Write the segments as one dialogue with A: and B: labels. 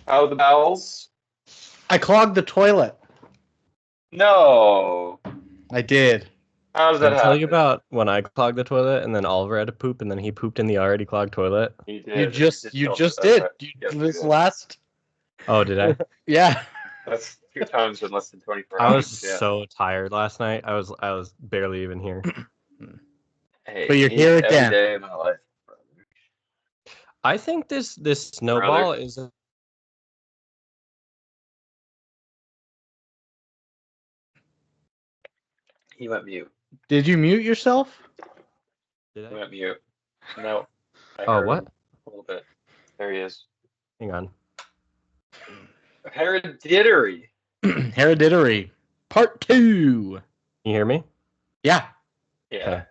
A: Oh, the bowels?
B: I clogged the toilet.
A: No.
B: I did.
A: How does
C: Did
A: that
C: I
A: happen?
C: tell you about when I clogged the toilet and then Oliver had to poop and then he pooped in the already clogged toilet?
A: You did.
B: You just
A: tell me
B: did.
A: that.
B: You,
A: Yes, you
B: this
A: did.
B: last.
C: Oh, did I?
B: Yeah.
A: That's 2 times in less than 24
C: I
A: hours.
C: was so tired last night. I was barely even here.
A: Hey,
B: But you're
A: me
B: here
A: every
B: again.
A: day of my life.
C: I think this snowball is
A: He went mute.
B: Did you mute yourself?
C: Did
A: He
C: I?
A: went mute. No. I
C: Oh,
A: heard
C: what?
A: him a little bit. There he is.
C: Hang on.
A: Hereditary.
B: Hereditary. Part 2.
C: You hear me?
B: Yeah.
A: Yeah.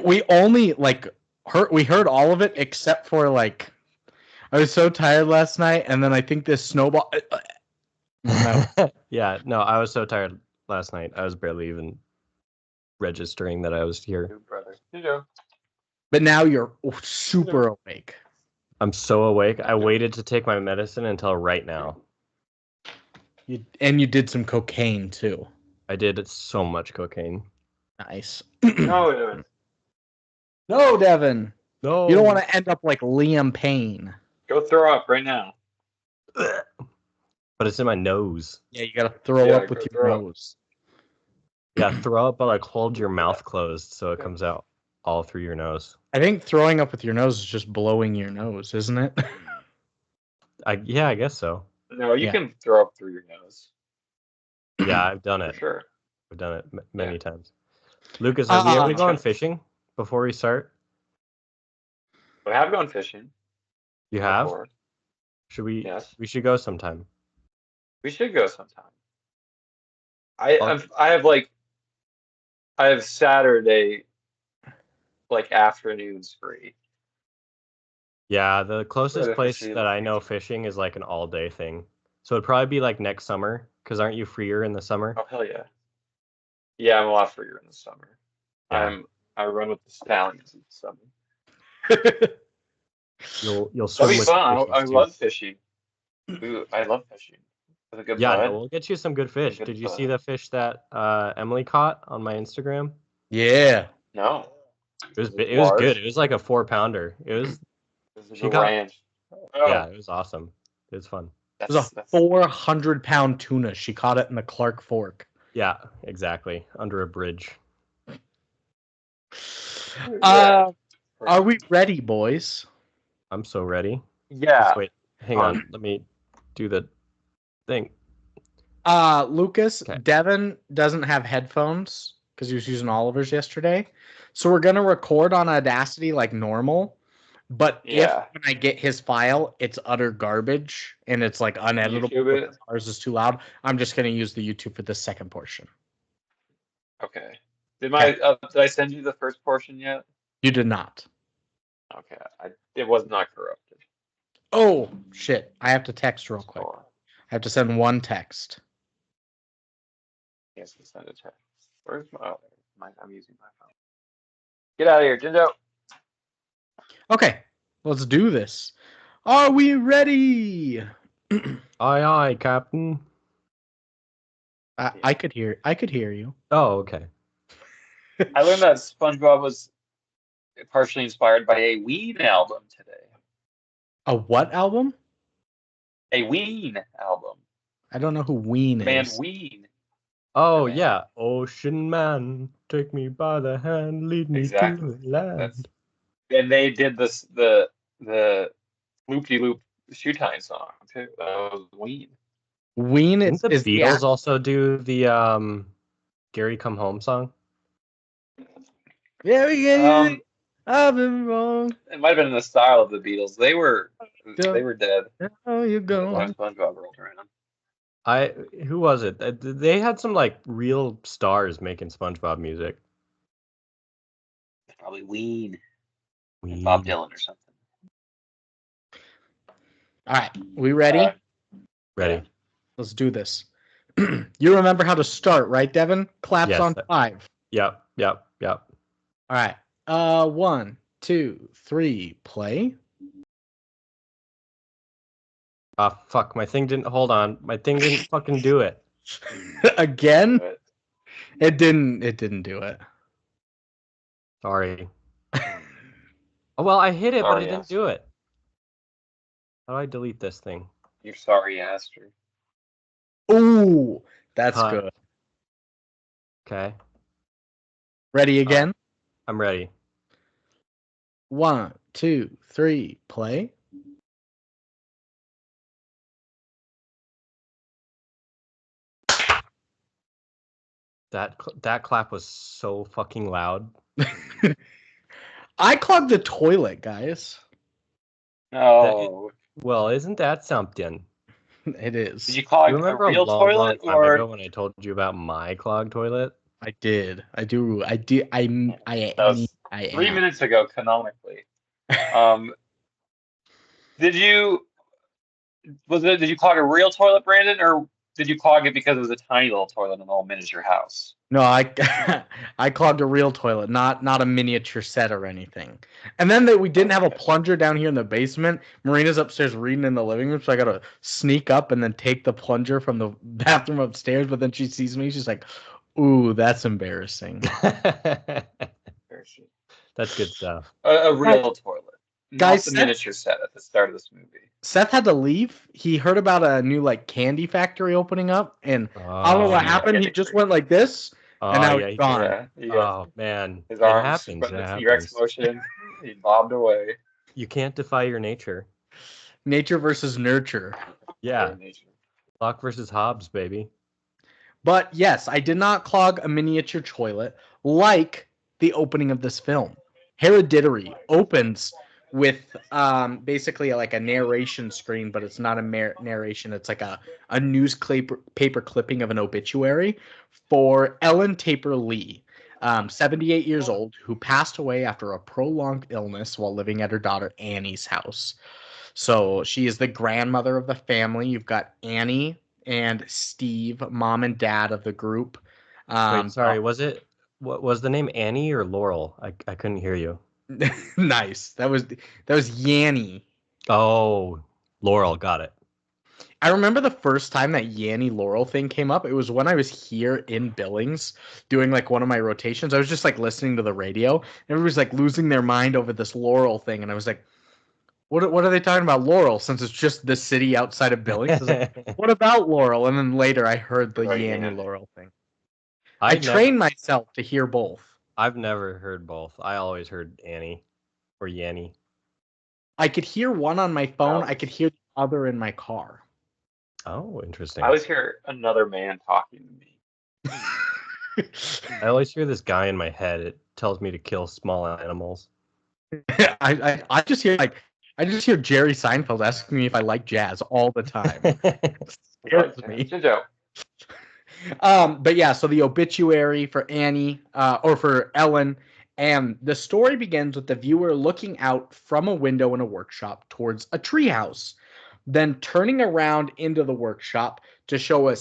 B: We only heard all of it except for I was so tired last night, and then I think this snowball. No.
C: Yeah, no, I was so tired last night. I was barely even registering that I was here.
A: Good brother. You know.
B: But now you're super awake.
C: I'm so awake. I waited to take my medicine until right now.
B: You did some cocaine too.
C: I did so much cocaine.
B: Nice.
A: No,
B: No, Devon.
C: No.
B: You don't want to end up like Liam Payne.
A: go throw up right now.
C: But it's in my nose.
B: Yeah, you gotta throw
A: Yeah,
B: up with
A: go
B: your
A: throw up.
B: nose.
C: Yeah, throw up, but like hold your mouth closed so it comes out all through your nose.
B: I think throwing up with your nose is just blowing your nose, isn't it?
C: I guess so.
A: No, you
B: Yeah.
A: can throw up through your nose.
C: Yeah, I've done
A: For
C: it.
A: sure.
C: I've done it many
A: Yeah.
C: times. Lucas, are we ever
B: Uh,
C: going fishing before we start?
A: We have gone fishing.
C: You have?
A: Before.
C: Should we?
A: Yes.
C: We should go sometime.
A: We should go sometime. I have Saturday afternoons free.
C: Yeah, the closest
A: the
C: place
A: foreseeable
C: that I know
A: future.
C: fishing is like an all-day thing. So it'd probably be like next summer, because aren't you freer in the summer?
A: Oh hell yeah. Yeah, I'm a lot freer in the summer.
C: Yeah.
A: I run with the stallions in the summer.
C: You'll swim
A: That'd be
C: with
A: fun.
C: the fishes
A: I
C: too.
A: love fishing. Ooh, I love fishing. With a good
C: Yeah,
A: bud.
C: no, we'll get you some good fish.
A: Good
C: Did you see
A: bud.
C: the fish that Emily caught on my Instagram?
B: yeah.
A: No.
C: It was
A: Is it
C: it was
A: large?
C: good. It was like a 4-pounder. It was
A: This is
C: She
A: a
C: got-
A: ranch. Oh,
C: yeah, it was awesome. It was fun.
B: It was a 400-pound tuna. She caught it in the Clark Fork.
C: Yeah, exactly. Under a bridge.
A: yeah.
B: Are we ready, boys?
C: I'm so ready.
A: Yeah.
C: Just wait, hang on. Let me do the thing.
B: Lucas,
C: Okay.
B: Devon doesn't have headphones because he was using Oliver's yesterday. So we're gonna record on Audacity like normal. But
A: Yeah.
B: if when I get his file, it's utter garbage and it's like uneditable
A: YouTube it?
B: because ours is too loud, I'm just gonna use the YouTube for the second portion.
A: Okay. Did I send you the first portion yet?
B: You did not.
A: Okay. It was not corrupted.
B: Oh shit! I have to text real quick.
A: So,
B: I have to send one text.
A: yes, send a text. Where's I'm using my phone. Get out of here, Jindo.
B: Okay, let's do this. Are we ready?
C: Aye, aye, Captain.
B: I could hear you.
C: Oh, okay.
A: I learned that SpongeBob was partially inspired by a Ween album today.
B: A what album?
A: A Ween album.
B: I don't know who Ween
A: Band
B: is.
A: Ween.
C: Oh,
A: Man.
C: yeah. Ocean man, take me by the hand, lead me
A: Exactly.
C: to the land.
A: And they did the loop-de-loop shoe tying song too. That was Ween.
B: Ween
C: Didn't the
B: is
C: Beatles also do the Gary Come Home song?
B: Yeah, I've been wrong.
A: It might have been in the style of the Beatles. They were dead
B: How you
A: when
B: going?
A: SpongeBob rolled around.
C: Who was it? They had some like real stars making SpongeBob music.
A: Probably Ween.
C: Ween.
A: Bob Dylan or something.
B: All right, we ready?
C: Ready.
A: Yeah.
B: Let's do this. You remember how to start, right, Devon? Claps
C: Yes.
B: on 5.
C: Yep.
B: All right. 1, 2, 3, play.
C: Ah, fuck, my thing didn't, hold on. My thing didn't fucking do it.
B: Again?
A: But
B: It didn't do it.
C: Sorry. Oh, well, I hit it, but
A: sorry,
C: it didn't
A: Aster.
C: do it. How do I delete this thing?
A: You're sorry, Aster.
B: Ooh, that's
C: Cut.
B: good.
C: Okay,
B: Ready again?
C: I'm ready.
B: 1, 2, 3, play.
C: That clap was so fucking loud.
B: I clogged the toilet, guys.
A: No.
C: Well, isn't that something?
B: It is.
A: Did you
C: You
A: clog a
C: remember a
A: real
C: long, long
A: toilet
C: time ago
A: or
C: when I told you about my clogged toilet?
B: I did. I do. I do.
A: that was
B: I
A: 3 minutes ago canonically? Um, did you did you clog a real toilet, Brandon, or did you clog it because it was a tiny little toilet in a little miniature house?
B: No, I clogged a real toilet, not a miniature set or anything. And then we didn't have a plunger down here in the basement. Marina's upstairs reading in the living room, so I gotta sneak up and then take the plunger from the bathroom upstairs. But then she sees me, she's like, "Ooh, that's embarrassing."
C: That's good stuff.
A: A real toilet, not
B: Guys,
A: the miniature set at the start of this movie.
B: Seth had to leave. He heard about a new candy factory opening up, and I don't know what
C: Oh,
B: happened. He just went like this, and now
C: yeah,
B: he's gone.
A: Yeah,
C: oh man,
A: his
C: it
A: arms
C: happens.
A: from
C: It
A: the T-Rex
C: happens.
A: motion. He bobbed away.
C: You can't defy your nature.
B: Nature versus nurture.
C: Yeah, Locke versus Hobbes, baby.
B: But yes, I did not clog a miniature toilet like the opening of this film. Hereditary opens with basically like a narration screen, but it's not a narration. It's like a paper clipping of an obituary for Ellen Taper Lee, 78 years old, who passed away after a prolonged illness while living at her daughter Annie's house. So she is the grandmother of the family. You've got Annie and Steve, mom and dad of the group.
C: Wait, sorry, what was the name, Annie or Laurel? I couldn't hear you.
B: Nice. That was Yanny.
C: Oh, Laurel, got it.
B: I remember the first time that Yanny Laurel thing came up. It was when I was here in Billings doing one of my rotations. I was just listening to the radio. And everybody's losing their mind over this Laurel thing, and I was like, What are they talking about, Laurel? Since it's just the city outside of Billings. I was like, what about Laurel? And then later I heard the Yanny Laurel thing. I trained myself to hear both.
C: I've never heard both. I always heard Annie or Yanny.
B: I could hear one on my phone. I could hear the other in my car.
C: Oh, interesting.
A: I always hear another man talking to me.
C: I always hear this guy in my head. It tells me to kill small animals.
B: I just hear Jerry Seinfeld asking me if I like jazz all the time. It scares me. But yeah, so the obituary for Annie, or for Ellen, and the story begins with the viewer looking out from a window in a workshop towards a treehouse, then turning around into the workshop to show a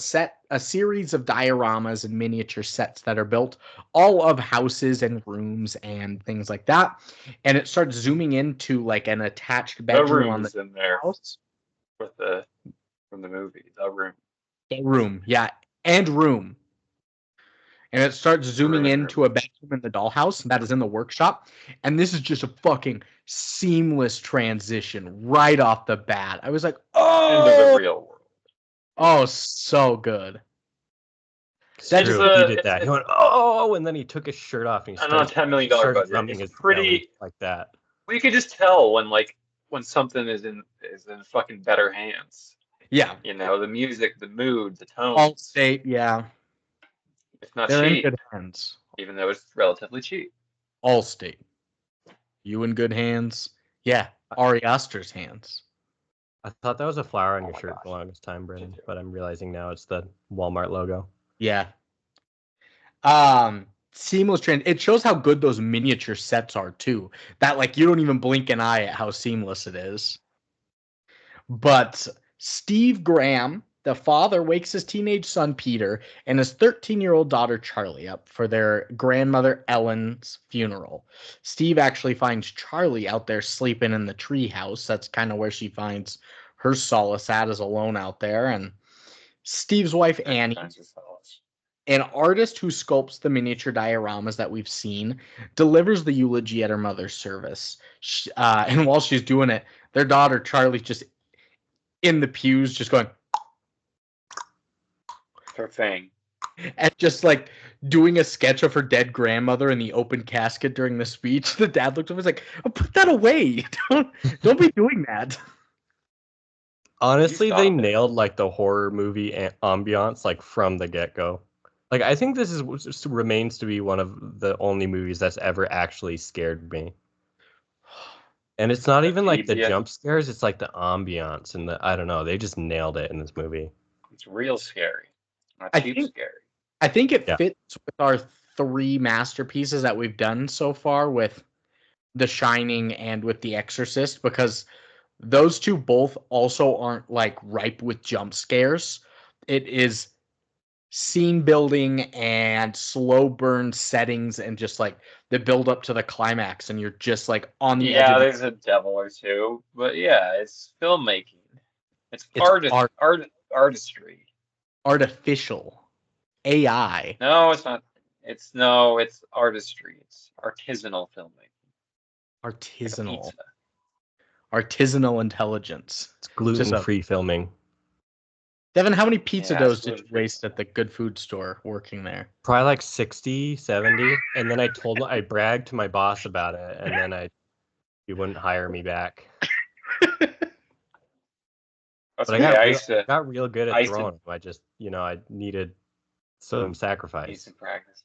B: series of dioramas and miniature sets that are built, all of houses and rooms and things like that. And it starts zooming into an attached bedroom on the
A: in there
B: house.
A: From the movie, the room.
B: The room, yeah, and room. And it starts zooming into a bedroom in the dollhouse that is in the workshop. And this is just a fucking seamless transition right off the bat. I was like, oh!
A: Into the real world.
B: Oh, so good.
C: He did that. He went, oh, and then he took his shirt off and he started
A: $10 million budget. It's pretty
C: like that.
A: Well, you can just tell when something is in fucking better hands.
B: Yeah.
A: The music, the mood, the tone.
B: Allstate, yeah.
A: It's not
B: They're
A: cheap.
B: in good hands.
A: Even though it's relatively cheap.
B: Allstate. You in good hands? Yeah. Ari Aster's hands.
C: I thought that was a flower on your shirt for the longest time, Brennan, but I'm realizing now it's the Walmart logo.
B: Yeah. Seamless trend. It shows how good those miniature sets are too. That you don't even blink an eye at how seamless it is. But Steve Graham, the father, wakes his teenage son Peter and his 13-year-old daughter Charlie up for their grandmother Ellen's funeral. Steve actually finds Charlie out there sleeping in the treehouse. That's kind of where she finds her solace at is alone out there, and Steve's wife Annie, an artist who sculpts the miniature dioramas that we've seen, delivers the eulogy at her mother's service. And while she's doing it, their daughter Charlie's just in the pews, just going
A: her thing,
B: and just like doing a sketch of her dead grandmother in the open casket during the speech. The dad looked at him and was like, "Oh, put that away! Don't be doing that."
C: Honestly, they nailed like the horror movie ambiance like from the get-go. Like, I think this remains to be one of the only movies that's ever actually scared me. And it's not even like the jump scares; it's like the ambiance and I don't know. They just nailed it in this movie.
A: It's real scary, not cheap scary.
B: I think it fits with our 3 masterpieces that we've done so far with The Shining and with The Exorcist, because those two both also aren't like ripe with jump scares. It is scene building and slow burn settings and just like the build up to the climax, and you're just like on the edge.
A: Yeah, there's a devil or two, but yeah, it's filmmaking. It's artistry.
B: Artificial. AI.
A: No, it's not. It's artistry. It's artisanal filmmaking.
B: Artisanal. Artisanal intelligence.
C: It's gluten-free filming.
B: Devon, how many pizza doughs did you waste at the good food store working there?
C: Probably like 60, 70. And then I bragged to my boss about it, and then he wouldn't hire me back. But I got real good at throwing them. I just, I needed some sacrifice.
A: Need some practice.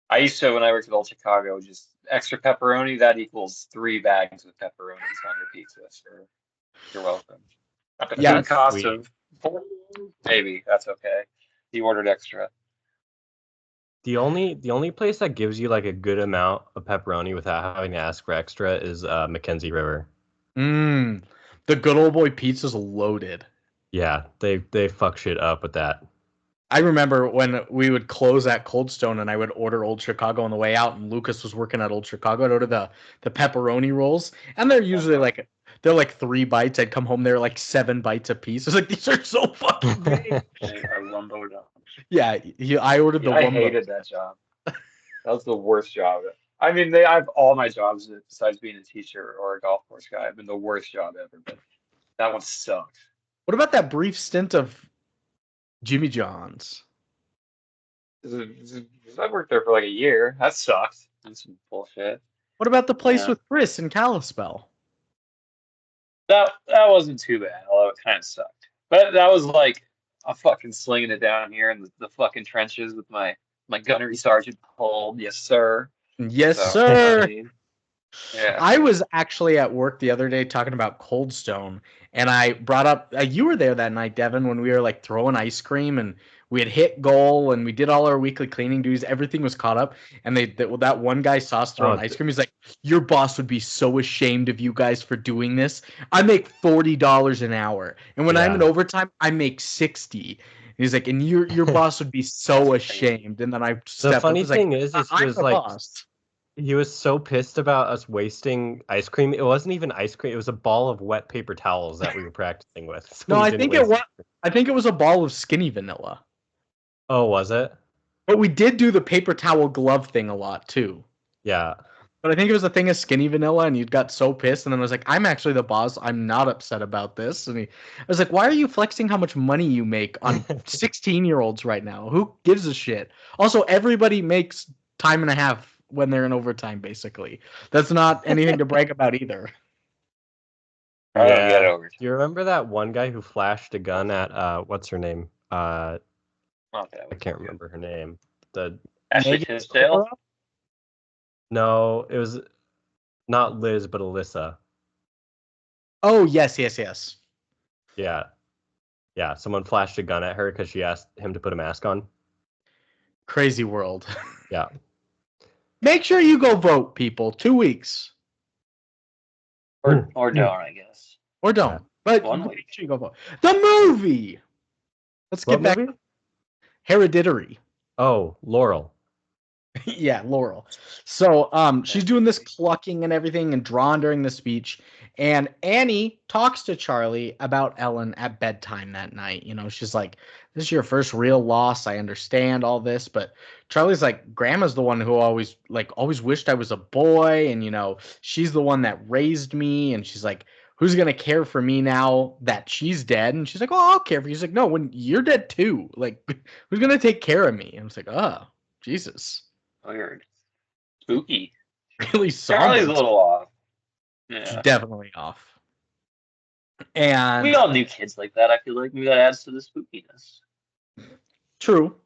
A: I used to, when I worked at Old Chicago, just extra pepperoni, that equals 3 bags of pepperonis on your pizza. So you're welcome. Not the food cost of 4, maybe. That's okay. You ordered extra.
C: The only place that gives you like a good amount of pepperoni without having to ask for extra is Mackenzie River.
B: The good old boy pizza's loaded.
C: Yeah, they fuck shit up with that.
B: I remember when we would close at Cold Stone and I would order Old Chicago on the way out, and Lucas was working at Old Chicago. I'd order the pepperoni rolls, and they're usually like 3 bites. I'd come home, they're like 7 bites a piece. I was like, these are so fucking big.
A: I lumboed up.
B: Yeah, I ordered the.
A: I hated that job. That was the worst job. I mean, I've all my jobs besides being a teacher or a golf course guy have been the worst job ever, but that one sucked.
B: What about that brief stint of Jimmy John's?
A: I worked there for like a year. That sucked. That's some bullshit.
B: What about the place with Chris in Kalispell?
A: That wasn't too bad, although it kind of sucked. But that was like I'm fucking slinging it down here in the fucking trenches with my gunnery sergeant pulled. Yes, sir.
B: Yes, sir.
A: Yeah.
B: I was actually at work the other day talking about Cold Stone, and I brought up you were there that night, Devon, when we were like throwing ice cream, and we had hit goal, and we did all our weekly cleaning duties. Everything was caught up, and that one guy saw us throwing ice cream. He's like, "Your boss would be so ashamed of you guys for doing this. I make $40 an hour, and when I'm in overtime, I make $60." He's like, "And your boss would be so ashamed." And then I stepped
C: the funny
B: up,
C: thing is he was like. Boss. He was so pissed about us wasting ice cream. It wasn't even ice cream. It was a ball of wet paper towels that we were practicing with. So
B: no, I think it was a ball of skinny vanilla.
C: Oh, was it?
B: But we did do the paper towel glove thing a lot too.
C: Yeah.
B: But I think it was a thing of skinny vanilla, and you got so pissed, and then I was like, "I'm actually the boss. I'm not upset about this." And I was like, "Why are you flexing how much money you make on 16-year-olds right now? Who gives a shit?" Also, everybody makes time and a half when they're in overtime, basically. That's not anything to brag about either.
C: Yeah. Do you remember that one guy who flashed a gun at what's her name? I can't remember her name. The
A: Ashley Tisdale?
C: No, it was not Liz, but Alyssa.
B: Oh, yes.
C: Yeah. Yeah, someone flashed a gun at her because she asked him to put a mask on.
B: Crazy world.
C: Yeah.
B: Make sure you go vote, people. 2 weeks.
A: Or don't, I guess.
B: Or don't. Yeah. But make sure you go vote. The movie! Let's get back to Hereditary.
C: Oh, Laurel.
B: Yeah, Laurel. So she's doing this clucking and everything and drawing during the speech. And Annie talks to Charlie about Ellen at bedtime that night. You know, she's like, "This is your first real loss. I understand all this." But Charlie's like, "Grandma's the one who always wished I was a boy, and you know, she's the one that raised me." And she's like, "Who's gonna care for me now that she's dead?" And she's like, "Oh, I'll care for you." He's like, "No, when you're dead too. Like, who's gonna take care of me?" And I was like, "Oh, Jesus."
A: Weird. Spooky.
B: Really
A: Charlie's a
B: somber.
A: little off.
B: She's
A: Yeah.
B: definitely off. And
A: We all knew kids like that. I feel like maybe that adds to the spookiness.
B: true.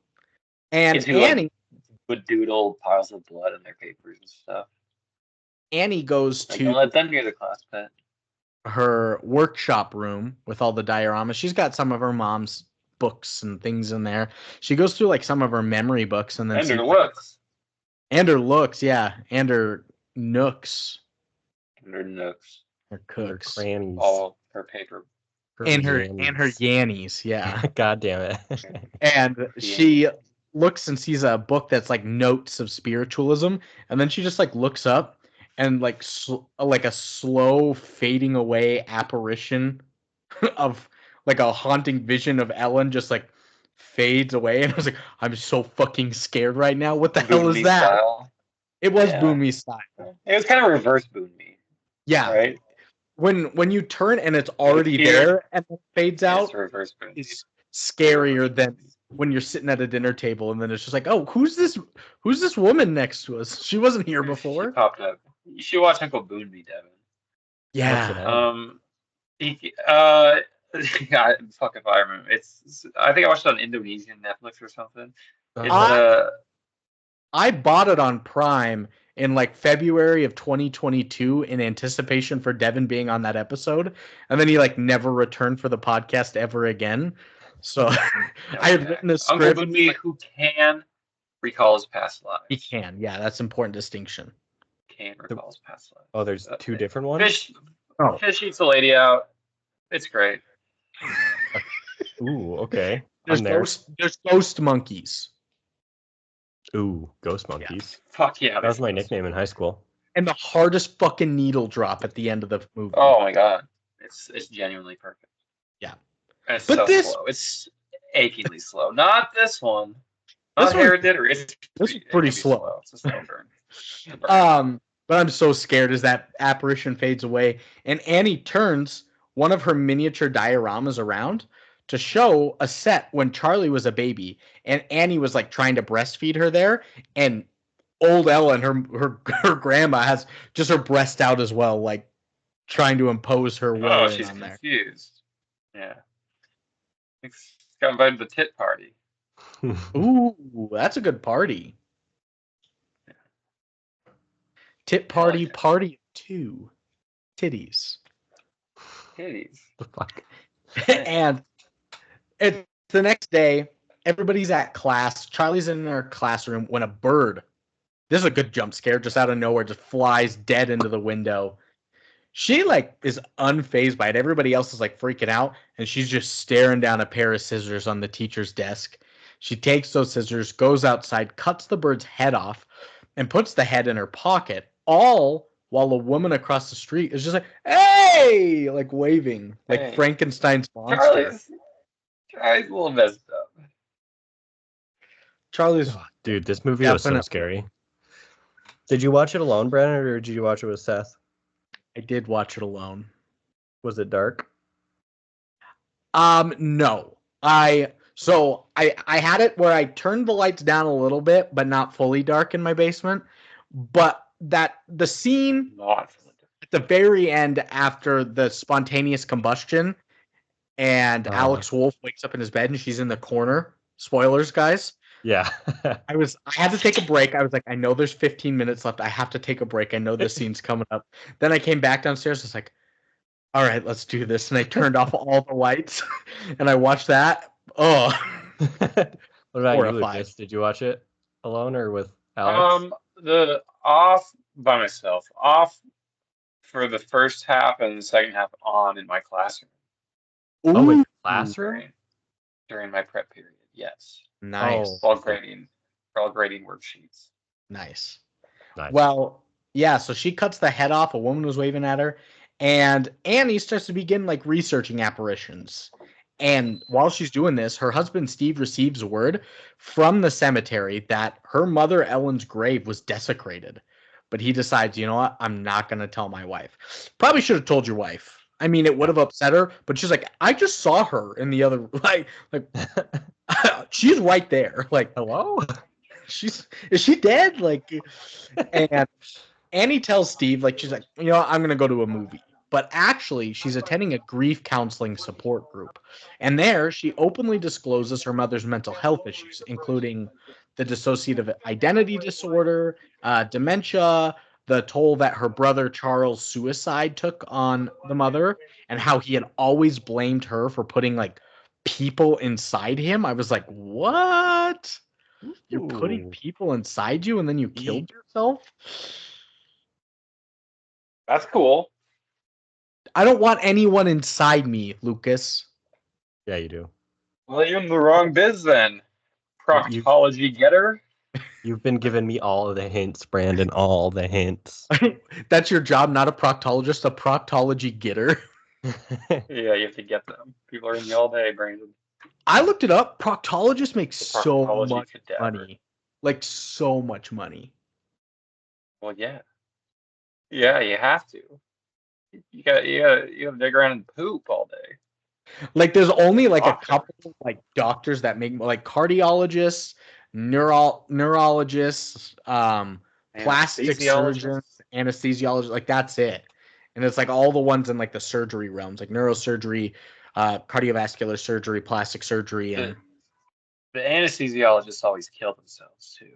B: And
A: Kids who like would doodle piles of blood in their papers and stuff.
B: Annie goes
A: Like,
B: to
A: don't let them hear the class pet.
B: her workshop room with all the dioramas. She's got some of her mom's books and things in there. She goes through like some of her memory books and then
A: And
B: sees,
A: her looks.
B: and her looks, yeah, and her nooks,
A: And her nooks.
B: her
C: Her
B: cooks,
C: crannies.
A: All her paper.
B: and her yannies, yeah.
C: God damn it.
B: And she looks and sees a book that's like notes of spiritualism, and then she just like looks up and like like a slow fading away apparition of like a haunting vision of Ellen just like fades away, and I was like, I'm so fucking scared right now. What the hell is
A: Boonby
B: that?
A: style.
B: It was
A: Yeah.
B: Boonby style.
A: It was kind of reverse Boonby.
B: Yeah.
A: Right?
B: When you turn and it's already there and it fades out,
A: It's reverse Boonby.
B: it's scarier than when you're sitting at a dinner table and then it's just like, oh, who's this woman next to us? She wasn't here
A: She
B: before.
A: popped up. You should watch Uncle Boonby, Devon.
B: Yeah.
A: God, fuck if I remember. I think I watched it on Indonesian Netflix or something.
B: I bought it on Prime in like February of 2022 in anticipation for Devon being on that episode, and then he like never returned for the podcast ever again. So I had written a
A: Uncle
B: script.
A: Boonby who can recall his past lives.
B: He can, yeah, that's an important distinction.
A: Can recall his past lives.
C: Oh, there's two different ones?
A: Fish eats a lady out. It's great.
C: Ooh, okay.
B: There's ghost monkeys.
C: Ooh, ghost monkeys.
A: Yeah. Fuck yeah.
C: That was my nickname in high school.
B: And the hardest fucking needle drop at the end of the movie.
A: Oh my god. It's genuinely perfect.
B: Yeah.
A: And it's so slow. It's achingly slow. Not this one. Not Hereditary.
B: This is pretty slow.
A: It's a slow burn.
B: But I'm so scared as that apparition fades away and Annie turns one of her miniature dioramas around to show a set when Charlie was a baby and Annie was like trying to breastfeed her there, and old Ellen, her grandma, has just her breast out as well, like trying to impose her will.
A: Oh, she's confused. Yeah. She's got invited to the tit party.
B: Ooh, that's a good party. Yeah. Tit party, party 2. Titties.
A: Titties.
C: The fuck?
B: And it's the next day. Everybody's at class. Charlie's in her classroom when a bird, this is a good jump scare, just out of nowhere, just flies dead into the window. She like is unfazed by it. Everybody else is like freaking out, and she's just staring down a pair of scissors on the teacher's desk. She takes those scissors, goes outside, cuts the bird's head off, and puts the head in her pocket, all while a woman across the street is just like, hey, like waving, like Frankenstein's monster.
A: Charlie's a little messed up.
C: Dude, this movie was so scary. Did you watch it alone, Brandon, or did you watch it with Seth?
B: I did watch it alone.
C: Was it dark?
B: No. I had it where I turned the lights down a little bit, but not fully dark in my basement. But the scene at the very end after the spontaneous combustion and Alex Wolff wakes up in his bed and she's in the corner. Spoilers, guys.
C: Yeah.
B: I had to take a break. I was like, I know there's 15 minutes left. I have to take a break. I know this scene's coming up. Then I came back downstairs. I was like, all right, let's do this. And I turned off all the lights and I watched that. Oh.
C: What about you, Lucas? Did you watch it alone or with Alex?
A: The off by myself. Off for the first half and the second half on in my classroom.
C: Oh, in the classroom?
A: During my prep period, yes.
B: Nice.
A: While grading worksheets.
B: Nice.
C: Nice.
B: Well, yeah, so she cuts the head off. A woman was waving at her. And Annie starts to begin like researching apparitions. And while she's doing this, her husband Steve receives word from the cemetery that her mother Ellen's grave was desecrated. But he decides, you know what? I'm not going to tell my wife. Probably should have told your wife. I mean, it would have upset her, but she's like, I just saw her in the other like she's right there. Like,
C: Hello?
B: is she dead? Like, and Annie tells Steve, like, she's like, you know, I'm going to go to a movie. But actually, she's attending a grief counseling support group. And there, she openly discloses her mother's mental health issues, including the dissociative identity disorder, dementia, the toll that her brother Charles' suicide took on the mother, and how he had always blamed her for putting, like, people inside him. I was like, what? You're putting
C: Ooh.
B: people inside you and then you killed yourself?
A: That's cool.
B: I don't want anyone inside me, Lucas.
C: Yeah, you do.
A: Well, you're in the wrong biz then.
C: You-
A: Proctology getter.
C: You've been giving me all of the hints, Brandon. All the hints.
B: That's your job, not a proctologist, a proctology getter.
A: Yeah, you have to get them. People are in you all day, Brandon.
B: I looked it up. Proctologists make
A: The
B: so
A: proctology
B: much
A: cadaver.
B: money. Like, so much money.
A: Well, yeah. Yeah, you have to. You gotta dig around and poop all day.
B: Like, there's only like a
A: Doctor.
B: couple like doctors that make like cardiologists, neurologists, plastic surgeons, anesthesiologists. Like, that's it. And it's like all the ones in like the surgery realms, like neurosurgery, cardiovascular surgery, plastic surgery, and
A: The anesthesiologists always kill themselves too.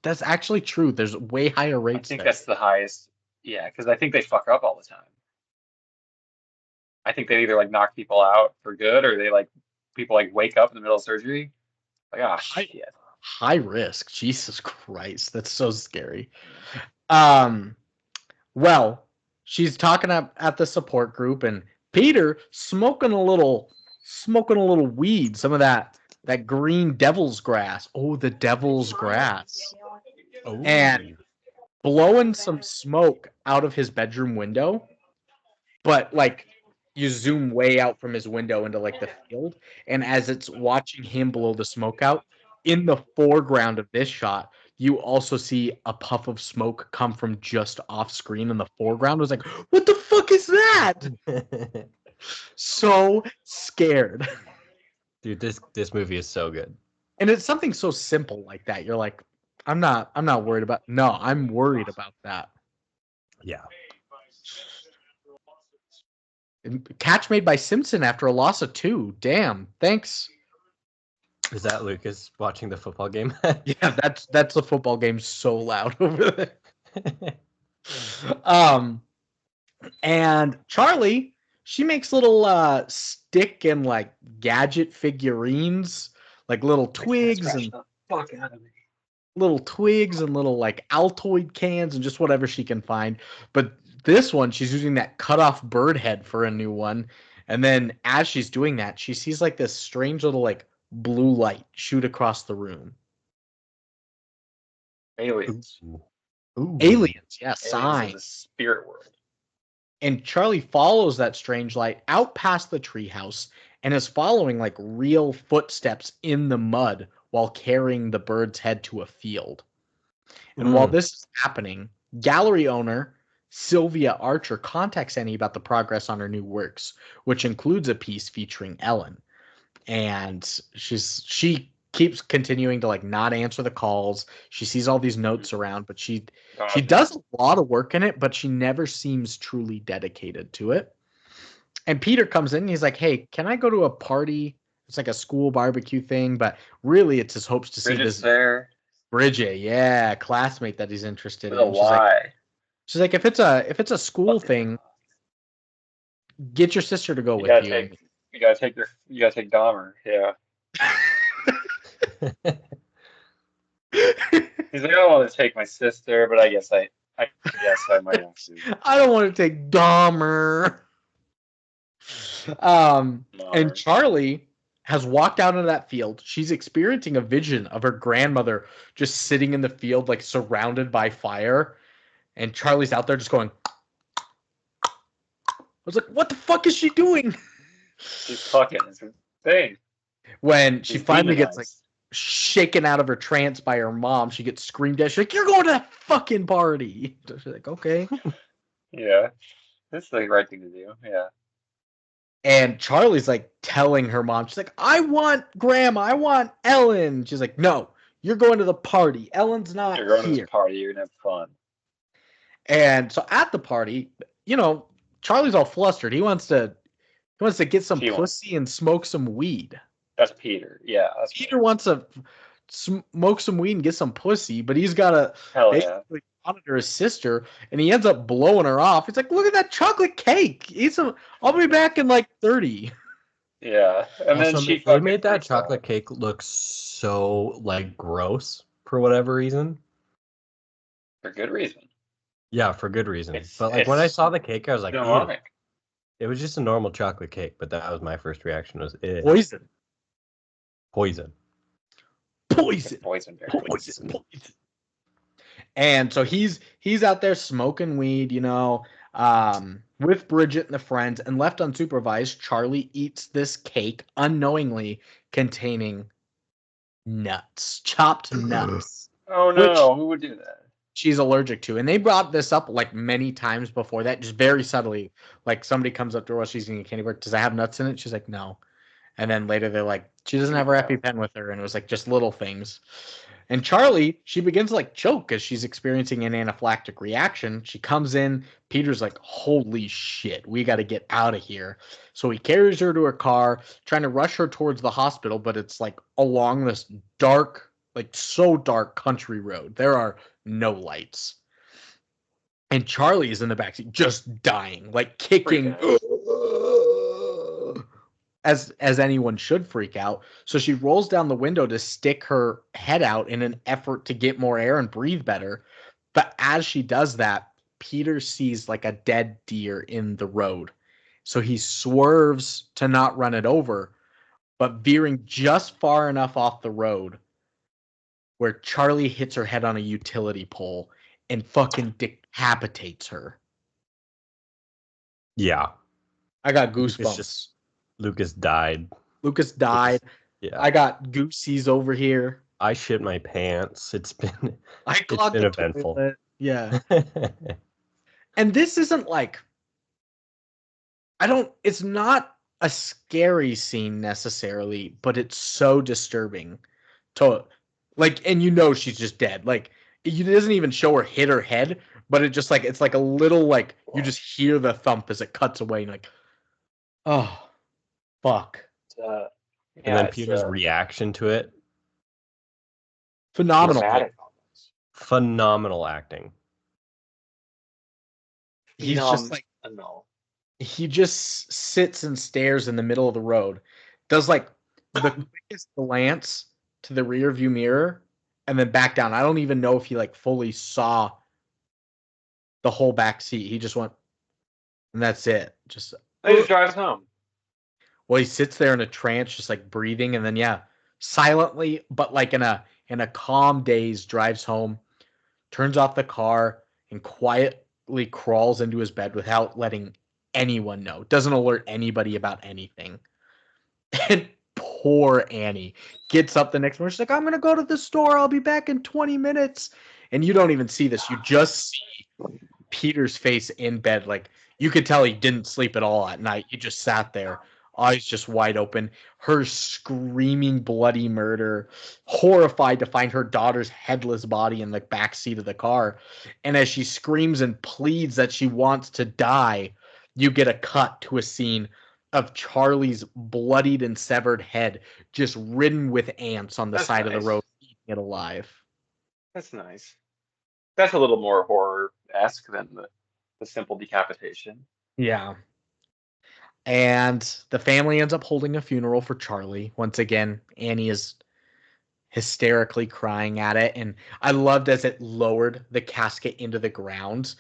B: that's actually true. There's way higher
A: I
B: rates
A: think
B: there.
A: that's the highest. Yeah, because I think they fuck up all the time. I think they either like knock people out for good, or they like people like wake up in the middle of surgery. Like, ah, shit.
B: High risk. Jesus Christ, that's so scary. Well, she's talking at the support group, and Peter smoking a little weed, some of that green devil's grass. Oh, the devil's grass.
C: Oh.
B: And blowing some smoke out of his bedroom window, but like you zoom way out from his window into like the field, and as it's watching him blow the smoke out, in the foreground of this shot, you also see a puff of smoke come from just off screen in the foreground. I was like, what the fuck is that? So scared.
C: Dude, this movie is so good.
B: And it's something so simple like that. You're like, I'm not worried about. No, I'm worried about that.
C: Yeah.
B: Catch made by Simpson after a loss of 2. Damn. Thanks.
C: Is that Lucas watching the football game?
B: Yeah, that's the football game so loud over there. And Charlie, she makes little stick and like gadget figurines, like little twigs and
A: the fuck out of me.
B: little twigs and little like Altoid cans and just whatever she can find. But this one, she's using that cut off bird head for a new one. And then as she's doing that, she sees like this strange little like blue light shoot across the room.
A: Aliens.
C: Ooh.
B: Aliens, yeah,
A: Aliens
B: sign.
A: in the spirit world.
B: And Charlie follows that strange light out past the treehouse and is following like real footsteps in the mud while carrying the bird's head to a field. And while this is happening, gallery owner Sylvia Archer contacts Annie about the progress on her new works, which includes a piece featuring Ellen. And she keeps continuing to like not answer the calls. She sees all these notes around, but she does a lot of work in it, but she never seems truly dedicated to it. And Peter comes in and he's like, hey, can I go to a party? It's like a school barbecue thing, but really it's his hopes to see
A: Bridget's
B: this
A: there
B: Bridget, yeah, classmate that he's interested
A: with a
B: in.
A: Y.
B: She's like, if it's a school thing, get your sister to go with you.
A: You gotta take Dahmer. Yeah. He's like, I don't want to take my sister, but I guess I might have to.
B: I don't want to take Dahmer. And Charlie has walked out into that field. She's experiencing a vision of her grandmother just sitting in the field, like surrounded by fire. And Charlie's out there just going. I was like, what the fuck is she doing?
A: She's fucking. It's insane.
B: When she
A: She's
B: finally gets like
A: demonized.
B: shaken out of her trance by her mom, she gets screamed at. She's like, "You're going to that fucking party." So she's like, "Okay."
A: Yeah, that's the right thing to do. Yeah.
B: And Charlie's like telling her mom, she's like, "I want Grandma. I want Ellen." She's like, "No, you're going to the party. Ellen's not
A: You're going to
B: here."
A: this party. You're gonna have fun.
B: And so at the party, Charlie's all flustered. He wants to get some
A: She wants.
B: pussy and smoke some weed.
A: That's Peter. Yeah, that's
B: Peter wants to smoke some weed and get some pussy, but he's got to
A: Hell yeah.
B: basically monitor his sister, and he ends up blowing her off. He's like, "Look at that chocolate cake. I'll be back in like 30."
A: Yeah, and then
C: Also,
A: she
C: they
A: fucking
C: made that
A: freaks out.
C: chocolate cake look so like gross for whatever reason.
A: For good reason.
C: Yeah, for good reason.
A: It's-
C: But like when I
A: it's
C: saw the cake, I was like, "Ew."
A: Demonic.
C: It was just a normal chocolate cake, but that was my first reaction. Was
B: Poison.
C: poison.
B: Poison.
A: Poison.
B: Poison. And so he's out there smoking weed, with Bridget and the friends, and left unsupervised, Charlie eats this cake unknowingly containing nuts, chopped nuts.
A: Oh no, who would do that?
B: She's allergic to. And they brought this up like many times before that, just very subtly. Like somebody comes up to her while she's eating a candy bar. "Does that have nuts in it?" She's like, "No." And then later they're like, she doesn't have her EpiPen with her. And it was like just little things. And Charlie, she begins to like choke as she's experiencing an anaphylactic reaction. She comes in. Peter's like, "Holy shit, we got to get out of here." So he carries her to her car, trying to rush her towards the hospital. But it's like along this dark, like so dark country road. There are no lights. And Charlie is in the backseat just dying, like kicking. As anyone should freak out. So she rolls down the window to stick her head out in an effort to get more air and breathe better. But as she does that, Peter sees like a dead deer in the road. So he swerves to not run it over, but veering just far enough off the road where Charlie hits her head on a utility pole and fucking decapitates her.
C: Yeah.
B: I got goosebumps.
C: Lucas died.
B: Lucas died.
C: Yeah.
B: I got goosies over here.
C: I shit my pants. It's been
B: eventful.
C: eventful.
B: Yeah. And this isn't like it's not a scary scene necessarily, but it's so disturbing to and she's just dead. Like it doesn't even show her hit her head, but it just like it's like a little like you just hear the thump as it cuts away and like, oh fuck.
C: And then Peter's reaction to it.
B: Phenomenal.
C: Phenomenal acting.
B: He's just like
A: no.
B: He just sits and stares in the middle of the road. Does like the quickest glance to the rear view mirror and then back down. I don't even know if he like fully saw the whole back seat. He just went, and that's it.
A: He just drives home.
B: Well, he sits there in a trance, just like breathing, and then silently, but like in a calm daze, drives home, turns off the car, and quietly crawls into his bed without letting anyone know. Doesn't alert anybody about anything. And poor Annie gets up the next morning. She's like, "I'm going to go to the store. I'll be back in 20 minutes. And you don't even see this. You just see Peter's face in bed. Like you could tell he didn't sleep at all at night. He just sat there, eyes just wide open, her screaming bloody murder, horrified to find her daughter's headless body in the back seat of the car. And as she screams and pleads that she wants to die, you get a cut to a scene of Charlie's bloodied and severed head just ridden with ants on the side of the road, eating it alive.
A: That's nice. That's a little more horror-esque than the simple decapitation.
B: Yeah. And the family ends up holding a funeral for Charlie. Once again, Annie is hysterically crying at it. And I loved as it lowered the casket into the ground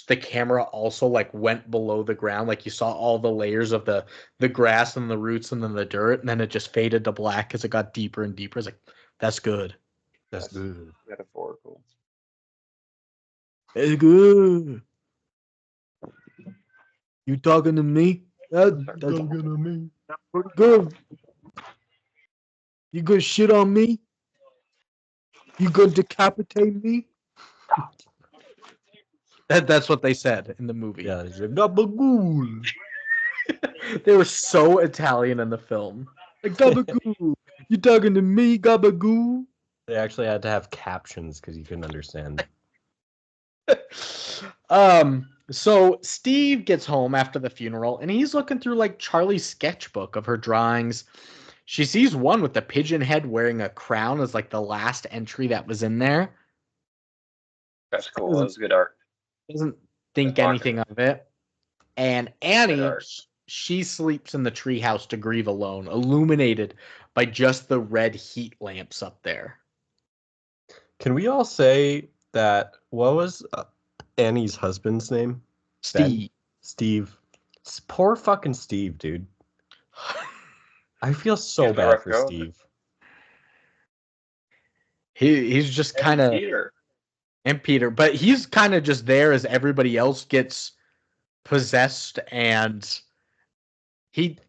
B: the camera also like went below the ground. Like you saw all the layers of the grass and the roots and then the dirt, and then it just faded to black as it got deeper and deeper. It's like, that's good.
C: That's good.
A: Metaphorical.
B: It's good. You talking to me? That's
C: Talking to me.
B: pretty good. You gonna shit on me? You gonna decapitate me? That's what they said in the movie.
C: Yeah, it's like gabagool.
B: They were so Italian in the film. Like, gabagoo. You talking to me, gabagoo?
C: They actually had to have captions because you couldn't understand.
B: So Steve gets home after the funeral and he's looking through like Charlie's sketchbook of her drawings. She sees one with the pigeon head wearing a crown as like the last entry that was in there.
A: That's cool. That was good art.
B: Doesn't think
A: Good
B: anything of it. And Annie,
A: art.
B: she sleeps in the treehouse to grieve alone, illuminated by just the red heat lamps up there.
C: Can we all say that? What was Annie's husband's name?
B: Steve.
C: Steve. Poor fucking Steve, dude. I feel so
A: He's a
C: bad
A: rough
C: for
A: go.
C: Steve.
B: He's just kind of and Peter, but he's kind of just there as everybody else gets possessed, and he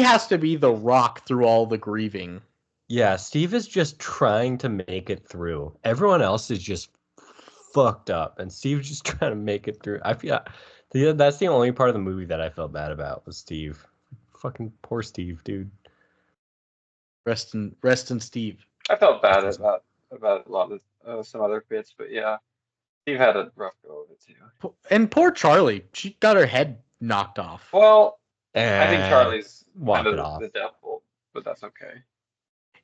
B: has to be the rock through all the grieving.
C: Yeah, Steve is just trying to make it through. Everyone else is just fucked up, and Steve's just trying to make it through. I feel that's the only part of the movie that I felt bad about was Steve. Fucking poor Steve, dude.
B: Rest in Steve.
A: I felt bad about a lot of some other bits, but yeah, Steve had a rough go of it too.
B: And poor Charlie, she got her head knocked off.
A: Well, I think Charlie's
C: walk
A: kind
C: it
A: of
C: off.
A: the devil, but that's okay.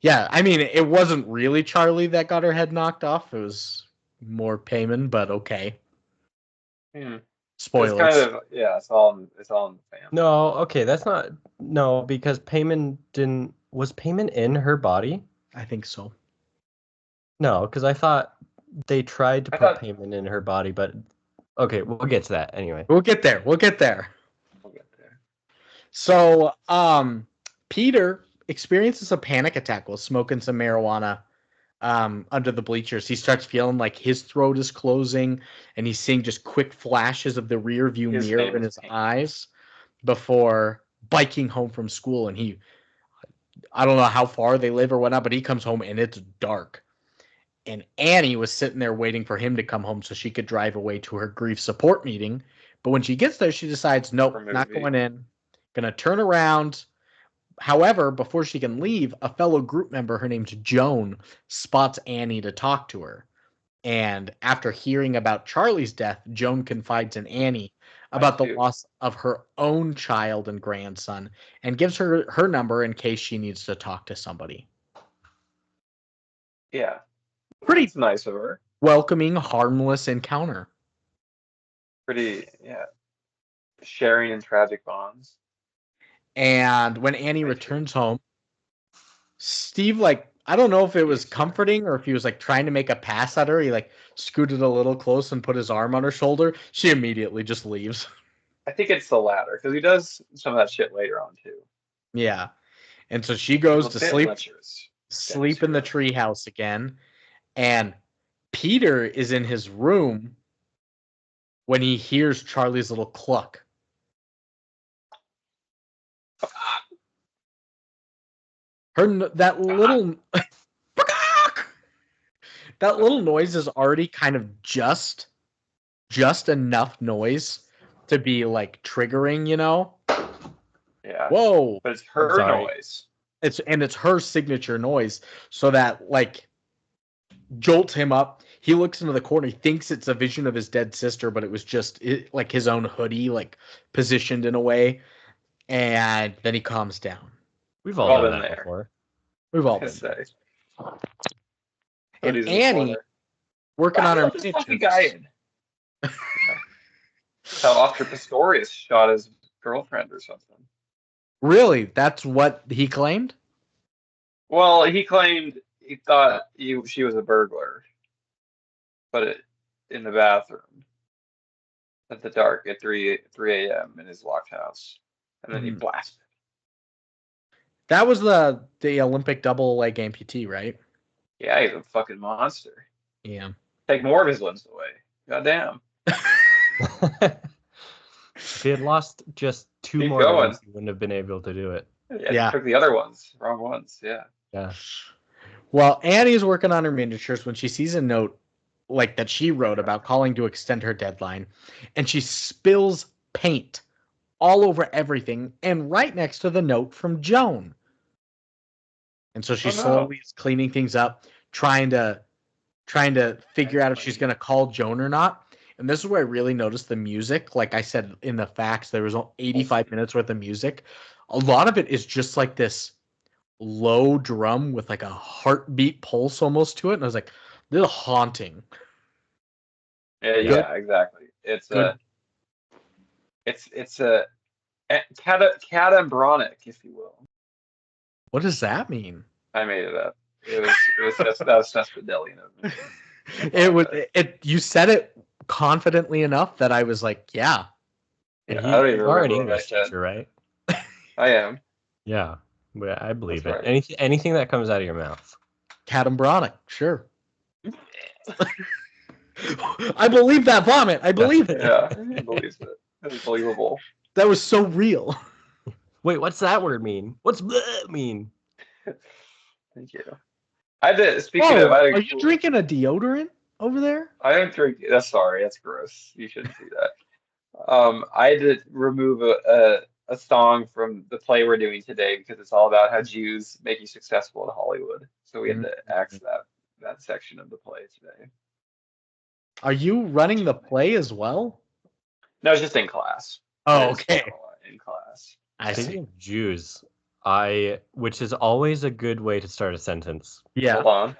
B: Yeah, I mean, it wasn't really Charlie that got her head knocked off. It was more Payman, but okay. Spoilers.
A: It's kind of it's all in the family.
C: No, okay, that's not because Payman didn't. Was Payman in her body?
B: I think so.
C: No, because I thought they tried to put Payman in her body, but okay, we'll get to that anyway.
B: We'll get there. So, Peter experiences a panic attack while smoking some marijuana under the bleachers. He starts feeling like his throat is closing, and he's seeing just quick flashes of the rear view mirror in his eyes before biking home from school. And I don't know how far they live or whatnot, but he comes home and it's dark. And Annie was sitting there waiting for him to come home so she could drive away to her grief support meeting. But when she gets there, she decides, nope, not going in. Gonna turn around. However, before she can leave, a fellow group member, her name's Joan, spots Annie to talk to her. And after hearing about Charlie's death, Joan confides in Annie about the loss of her own child and grandson and gives her her number in case she needs to talk to somebody.
A: Yeah.
B: Pretty
A: nice of her.
B: Welcoming, harmless encounter.
A: Pretty, sharing in tragic bonds.
B: And when Annie returns home, Steve, I don't know if it was comforting or if he was trying to make a pass at her. He scooted a little close and put his arm on her shoulder. She immediately just leaves.
A: I think it's the latter because he does some of that shit later on too.
B: Yeah, and so she goes to sleep in the treehouse again, and Peter is in his room when he hears Charlie's little cluck. That little noise is already kind of just enough noise to be triggering,
A: Yeah.
B: Whoa.
A: But it's her noise.
B: It's her signature noise, so that jolts him up. He looks into the corner. He thinks it's a vision of his dead sister, but it was just his own hoodie, positioned in a way. And then he calms down.
C: We've all been there before.
B: We've all been there. And Annie working on her
A: fucking guy in. How Oscar Pistorius shot his girlfriend or something.
B: Really? That's what he claimed?
A: Well, he claimed he thought she was a burglar, but in the bathroom. at the dark at 3 a.m. in his locked house, and then he
B: Mhm.
A: blasted.
B: That was the Olympic double leg amputee, right?
A: Yeah, he's a fucking monster.
B: Yeah.
A: Take more of his limbs away. Goddamn.
C: If he had lost just 2
A: Keep
C: more
A: going.
C: limbs, he wouldn't have been able to do it.
A: Yeah,
B: Yeah.
A: took the other ones, wrong ones. Yeah.
C: Yeah.
B: Well, Annie's working on her miniatures when she sees a note like that she wrote about calling to extend her deadline, and she spills paint all over everything and right next to the note from Joan. And so she
A: Oh, no.
B: slowly is cleaning things up, trying to figure out if she's going to call Joan or not. And this is where I really noticed the music. Like I said in the facts, there was 85 minutes worth of music. A lot of it is just like this low drum with like a heartbeat pulse almost to it. And I was like, this is haunting.
A: Yeah, exactly. It's
B: Good.
A: it's a catambronic, if you will.
B: What does that mean?
A: I made it up. It was that was Cespedalian of me.
B: It was you said it confidently enough that I was like, yeah.
A: Yeah,
C: And
A: I don't even
C: you are an
A: remember what I
C: English
A: said.
C: teacher, right?
A: I am.
C: Yeah. But I believe
A: That's
C: it.
A: right.
C: Anything that comes out of your mouth.
B: Catambronic, sure. I believe that vomit. I believe it.
A: Yeah, he believes it. It's believable.
B: That was so real.
C: Wait, what's that word mean? What's bleh mean?
A: Thank you. I did. Speaking of, I had a
B: Are you drinking a deodorant over there?
A: I don't drink. That's sorry. That's gross. You shouldn't do that. I had to remove a song from the play we're doing today because it's all about how Jews make you successful in Hollywood. So we had to axe that section of the play today.
B: Are you running the play as well?
A: No, it's just in class.
B: Oh,
A: It's
B: okay.
A: in class.
B: I
C: Speaking
B: see.
C: of Jews, which is always a good way to start a sentence.
B: Yeah.
A: Hold on.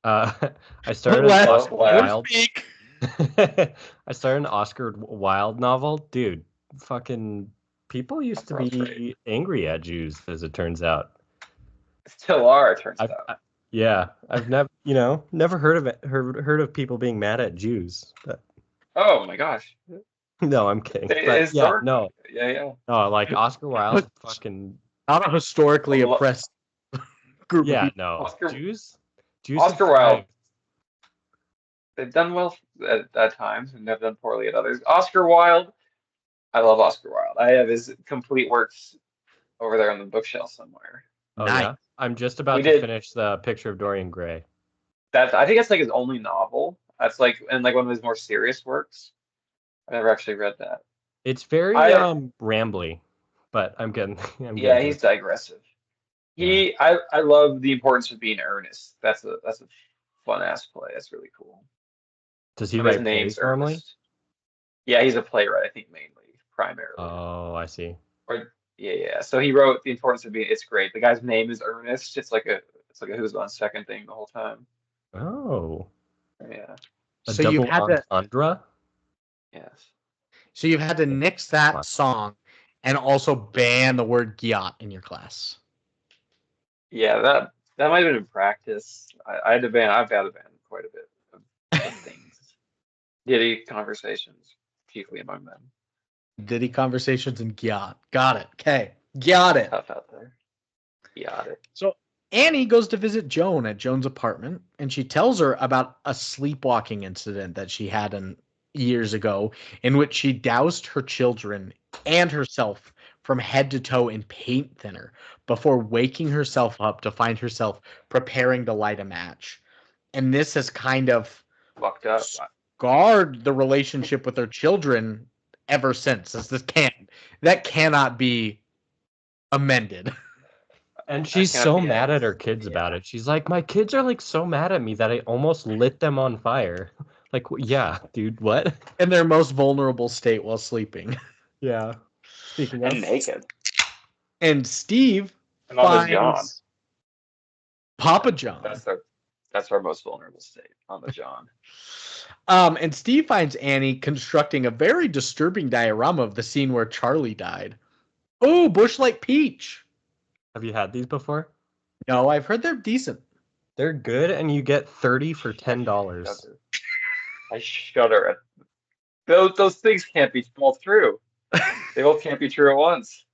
C: I started an
B: Let
C: Oscar
A: her
C: Wilde.
B: speak.
C: I started an Oscar Wilde novel, dude. Fucking people used to
A: That's
C: be
A: great.
C: angry at Jews, as it turns out.
A: Still are, it turns out.
C: Yeah, I've never heard of it. Heard of people being mad at Jews. But
A: Oh my gosh.
C: no, I'm kidding.
A: It
C: But
A: is
C: yeah,
A: dark.
C: no,
A: Yeah.
C: like Oscar Wilde, fucking
B: Not a historically
A: A lo-
B: oppressed group of
C: yeah,
B: people.
C: no,
A: Oscar-
C: Jews have
A: Oscar Wilde.
C: thrived.
A: They've done well at times and they've done poorly at others. Oscar Wilde. I love Oscar Wilde. I have his complete works over there on the bookshelf somewhere.
C: Oh
B: Nice.
C: yeah, I'm just about
A: We
C: to
A: did-
C: finish the Picture of Dorian Gray.
A: I think that's like his only novel. That's like one of his more serious works. I never actually read that.
C: It's very rambly, but I'm getting.
A: Yeah, he's digressive. I love The Importance of Being Earnest. That's a fun ass play. That's really cool.
C: Does he
A: His
C: write
A: name's
C: plays normally?
A: Ernest. Yeah, he's a playwright, I think primarily.
C: Oh, I see.
A: Yeah. So he wrote The Importance of Being. It's great. The guy's name is Ernest. It's like a Who's on Second thing the whole time.
C: Oh,
A: Yeah.
C: a
B: So
C: double
B: you've had to
C: entendre.
A: Yes.
B: So you've had to nix that song and also ban the word gyat in your class.
A: Yeah, that might have been in practice. I've had to ban quite a bit of things. Diddy conversations, chiefly among them.
B: Diddy conversations and gyat. Got it. Okay. Got it.
A: Tough out there. Got it.
B: So Annie goes to visit Joan at Joan's apartment, and she tells her about a sleepwalking incident that she had years ago, in which she doused her children and herself from head to toe in paint thinner before waking herself up to find herself preparing to light a match. And this has kind of
A: Fucked up.
B: scarred the relationship with her children ever since. That cannot be amended.
C: And she's
A: cannot
C: so
A: be
C: mad
A: it.
C: at her kids about it. She's like, my kids are like so mad at me that I almost lit them on fire. Like, yeah, dude, what?
B: In their most vulnerable state while sleeping.
C: Yeah. Speaking
A: And
C: of,
A: naked.
B: And Steve
A: And on the John.
B: finds Papa John.
A: That's our most vulnerable state, on the John.
B: And Steve finds Annie constructing a very disturbing diorama of the scene where Charlie died. Oh, Bushlight Peach.
C: have you had these before?
B: No, I've heard they're decent.
C: They're good, and you get 30 for $10.
A: I shudder at Those things can't be both true. They both can't be true at once.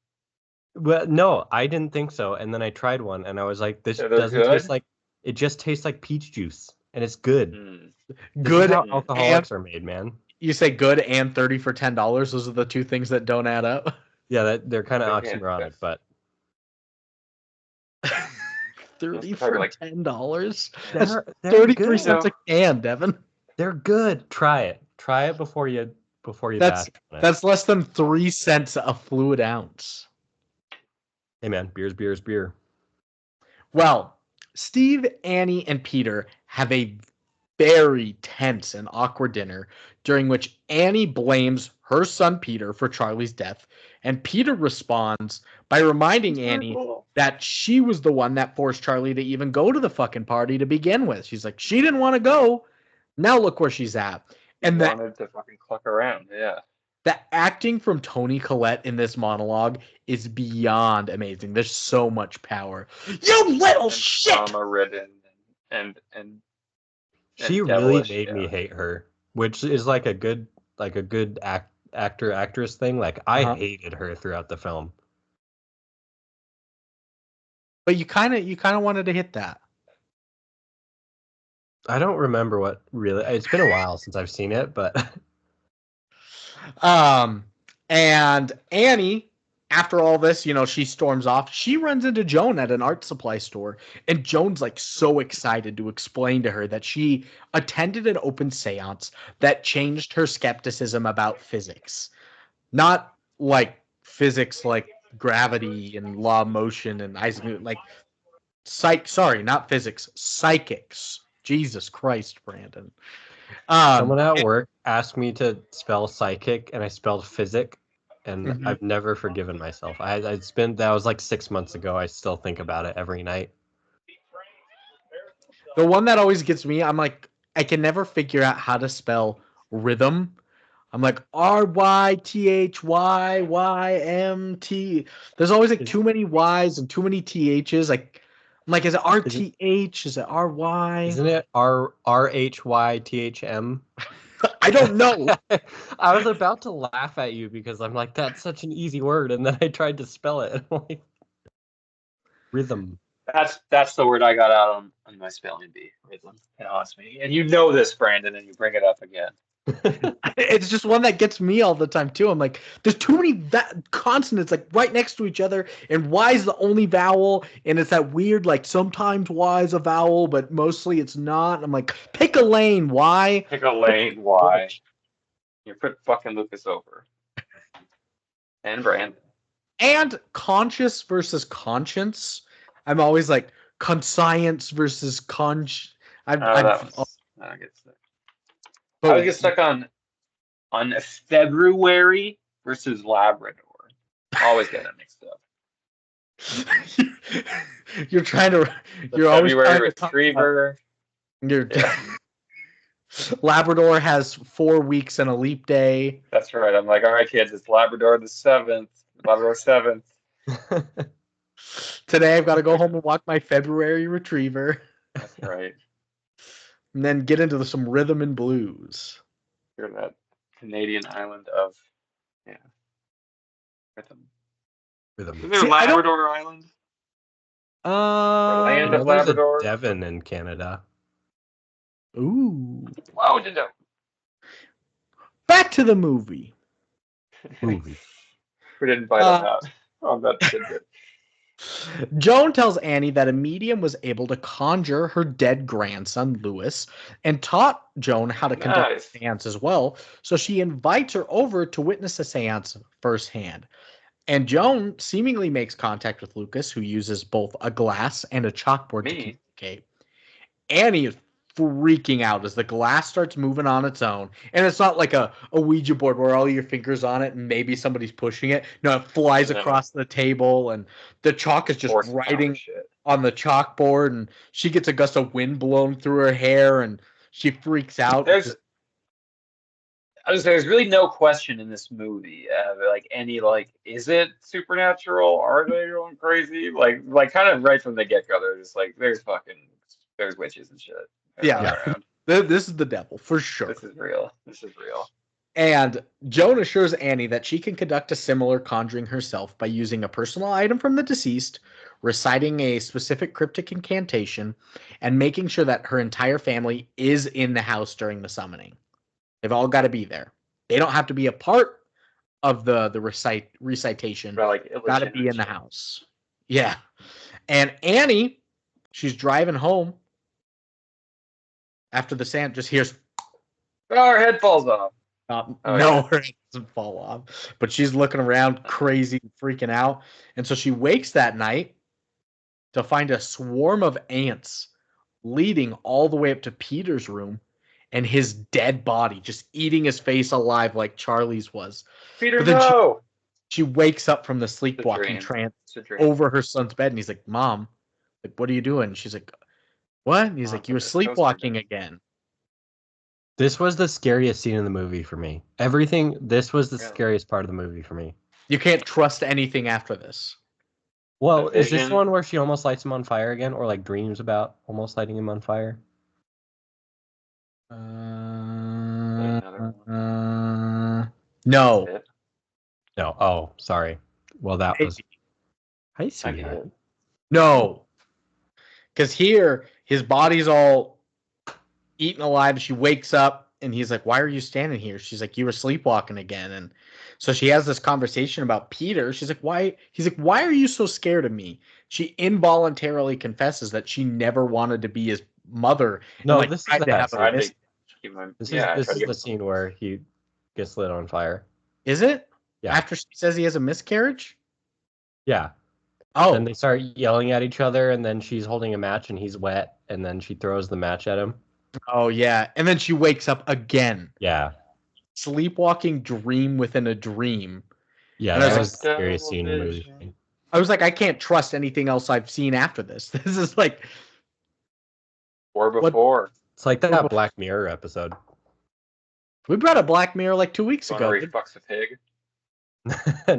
C: Well, no, I didn't think so. And then I tried one, and I was like, "This
A: So they're
C: doesn't taste
A: good?
C: like. It just tastes like peach juice, and it's good.
A: Mm.
C: This is
B: Good
C: how
A: and-
C: alcoholics are made, man.
B: You say good and 30 for $10. Those are the two things that don't add up.
C: Yeah, they're kind of
A: They can't
C: oxymoronic,
A: fix.
C: but
B: 30
A: That's probably
B: for
A: like-
B: $10. That's
C: they're
B: 33
C: good.
B: cents a can, Devin.
C: They're good. Try it. Try it before you
B: That's
C: bash on it.
B: that's less than 3 cents a fluid ounce.
C: Hey man, beer's beer.
B: Well, Steve, Annie, and Peter have a very tense and awkward dinner during which Annie blames her son Peter for Charlie's death, and Peter responds by reminding Annie that she was the one that forced Charlie to even go to the fucking party to begin with. She's like, she didn't want to go. Now look where she's at. And that
A: wanted to fucking cluck around, yeah.
B: the acting from Toni Collette in this monologue is beyond amazing. There's so much power. You little
A: And
B: shit!
A: trauma-ridden and
C: She really
A: devilish,
C: made me
A: yeah.
C: hate her, which is like a good actor actress thing. Like I
B: Uh-huh.
C: hated her throughout the film.
B: But you kind of wanted to hit that.
C: I don't remember what really. It's been a while since I've seen it, but
B: And Annie, after all this, she storms off. She runs into Joan at an art supply store, and Joan's like so excited to explain to her that she attended an open seance that changed her skepticism about physics. Not like physics like gravity and law of motion and Isaac Newton, like not physics, psychics. Jesus Christ, Brandon.
C: someone at work asked me to spell psychic, and I spelled physic, and
B: Mhm.
C: I've never forgiven myself. That was like 6 months ago. I still think about it every night.
B: The one that always gets me, I'm like, I can never figure out how to spell rhythm. I'm like RYTHYYMT. There's always like too many Y's and too many THs. Like, I'm like, is it RTH? Is it RY?
C: Isn't it RHYTHM?
B: I don't know.
C: I was about to laugh at you because I'm like, that's such an easy word, and then I tried to spell it. I'm like, rhythm.
A: That's the word I got out on my spelling bee. Rhythm. It haunts me. And you know this, Brandon, and you bring it up again.
B: It's just one that gets me all the time too. I'm like, there's too many consonants like right next to each other, and Y is the only vowel, and it's that weird like sometimes Y is a vowel, but mostly it's not. I'm like, pick a lane, Y.
A: Pick a lane, why? You put fucking Lucas over. And Brandon.
B: And conscious versus conscience. I'm always like conscience versus conch.
A: I get stuck. I
B: but
A: would get stuck on February versus Labrador. Always get it mixed up.
B: you're trying to.
A: The
B: You're always
A: February
B: trying to talk
A: retriever.
B: You're,
A: Yeah.
B: Labrador has 4 weeks and a leap day.
A: That's right. I'm like, all right, kids, it's Labrador the 7th. Labrador 7th.
B: Today I've got to go home and walk my February retriever.
A: That's right.
B: And then get into some rhythm and blues.
A: You're in that Canadian island of, yeah, rhythm.
C: Rhythm.
A: Isn't there
B: See, I don't-
A: Labrador Island?
B: Uh,
A: Land of
C: There's a
A: Labrador?
C: Devon in Canada.
B: ooh.
A: Why would you know?
B: Back to the movie.
C: Movie.
A: We didn't bite on that tidbit.
B: Joan tells Annie that a medium was able to conjure her dead grandson, Louis, and taught Joan how to conduct
A: Nice.
B: a seance as well. So she invites her over to witness a seance firsthand. And Joan seemingly makes contact with Lucas, who uses both a glass and a chalkboard to
A: Me?
B: communicate. Annie is freaking out as the glass starts moving on its own. And it's not like a Ouija board where all your fingers on it and maybe somebody's pushing it. No, it flies
A: No.
B: across the table and the chalk is just
A: Horsepower
B: writing
A: shit.
B: on the chalkboard, and she gets a gust of wind blown through her hair and she freaks out.
A: There's really no question in this movie, like any is it supernatural? Are they going crazy? Like kind of right from the get go, they're just like there's witches and shit.
B: Yeah.
A: around.
B: This is the devil for sure.
A: This is real. This is real.
B: And Joan assures Annie that she can conduct a similar conjuring herself by using a personal item from the deceased, reciting a specific cryptic incantation, and making sure that her entire family is in the house during the summoning. They've all got to be there. They don't have to be a part of the recitation.
A: But like
B: Got to be in the house. Yeah. And Annie, she's driving home after the sand, just hears,
A: oh, her head falls off.
B: no,
A: yeah.
B: her head doesn't fall off, but she's looking around crazy, freaking out. And so she wakes that night to find a swarm of ants leading all the way up to Peter's room and his dead body just eating his face alive like Charlie's was.
A: Peter,
B: But then
A: no!
B: She wakes up from the sleepwalking trance over her son's bed, and he's like, Mom, like, what are you doing? She's like, what? And he's like, you were sleepwalking again.
C: This was the scariest scene in the movie for me. This was the scariest part of the movie for me.
B: You can't trust anything after this.
C: Well, is this the one where she almost lights him on fire again, or like dreams about almost lighting him on fire?
B: No.
C: No. Oh, sorry. Well, that was. Hi, sweetheart.
B: No. Because here, his body's all eaten alive. She wakes up, and he's like, why are you standing here? She's like, you were sleepwalking again. And so she has this conversation about Peter. She's like, why? He's like, why are you so scared of me? She involuntarily confesses that she never wanted to be his mother.
C: No,
B: and, like,
C: this is the
B: have a
C: This is the scene where he gets lit on fire.
B: Is it?
C: Yeah.
B: After she says he has a miscarriage?
C: Yeah.
B: Oh.
C: And they start yelling at each other, and then she's holding a match, and he's wet, and then she throws the match at him.
B: Oh, yeah. And then she wakes up again.
C: Yeah.
B: Sleepwalking dream within a dream.
C: Yeah, that was the scariest scene in the movie.
B: I was like, I can't trust anything else I've seen after this. This is like...
A: Or before.
C: It's like that Black Mirror episode.
B: We brought a Black Mirror like 2 weeks ago.
A: Where he fucks a pig?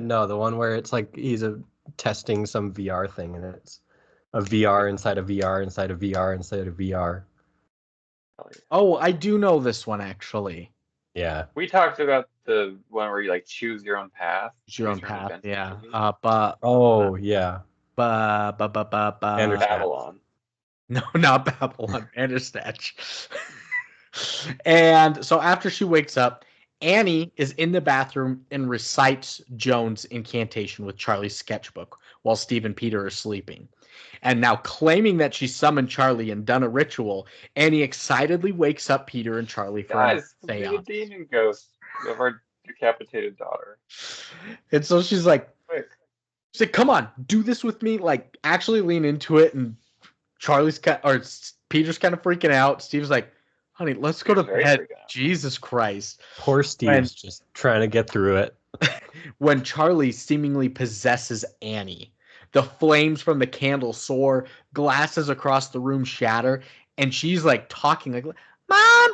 C: No, the one where it's like he's testing some VR thing, and it's a VR inside a VR inside a VR inside a VR.
B: Oh, I do know this one, actually.
C: Yeah.
A: We talked about the one where you like choose your own path.
B: Choose your own path, yeah.
A: Babylon.
B: No, not Babylon. Bandersnatch. And so after she wakes up, Annie is in the bathroom and recites Joan's incantation with Charlie's sketchbook while Steve and Peter are sleeping. And now, claiming that she summoned Charlie and done a ritual, Annie excitedly wakes up Peter and Charlie for a seance.
A: The demon ghost of our decapitated daughter.
B: And so she's like, come on, do this with me. Like, actually lean into it. And Peter's kind of freaking out. Steve's like, honey, let's go to bed. Jesus Christ.
C: Poor Steve's just trying to get through it.
B: When Charlie seemingly possesses Annie, the flames from the candle soar, glasses across the room shatter, and she's like talking like, Mom!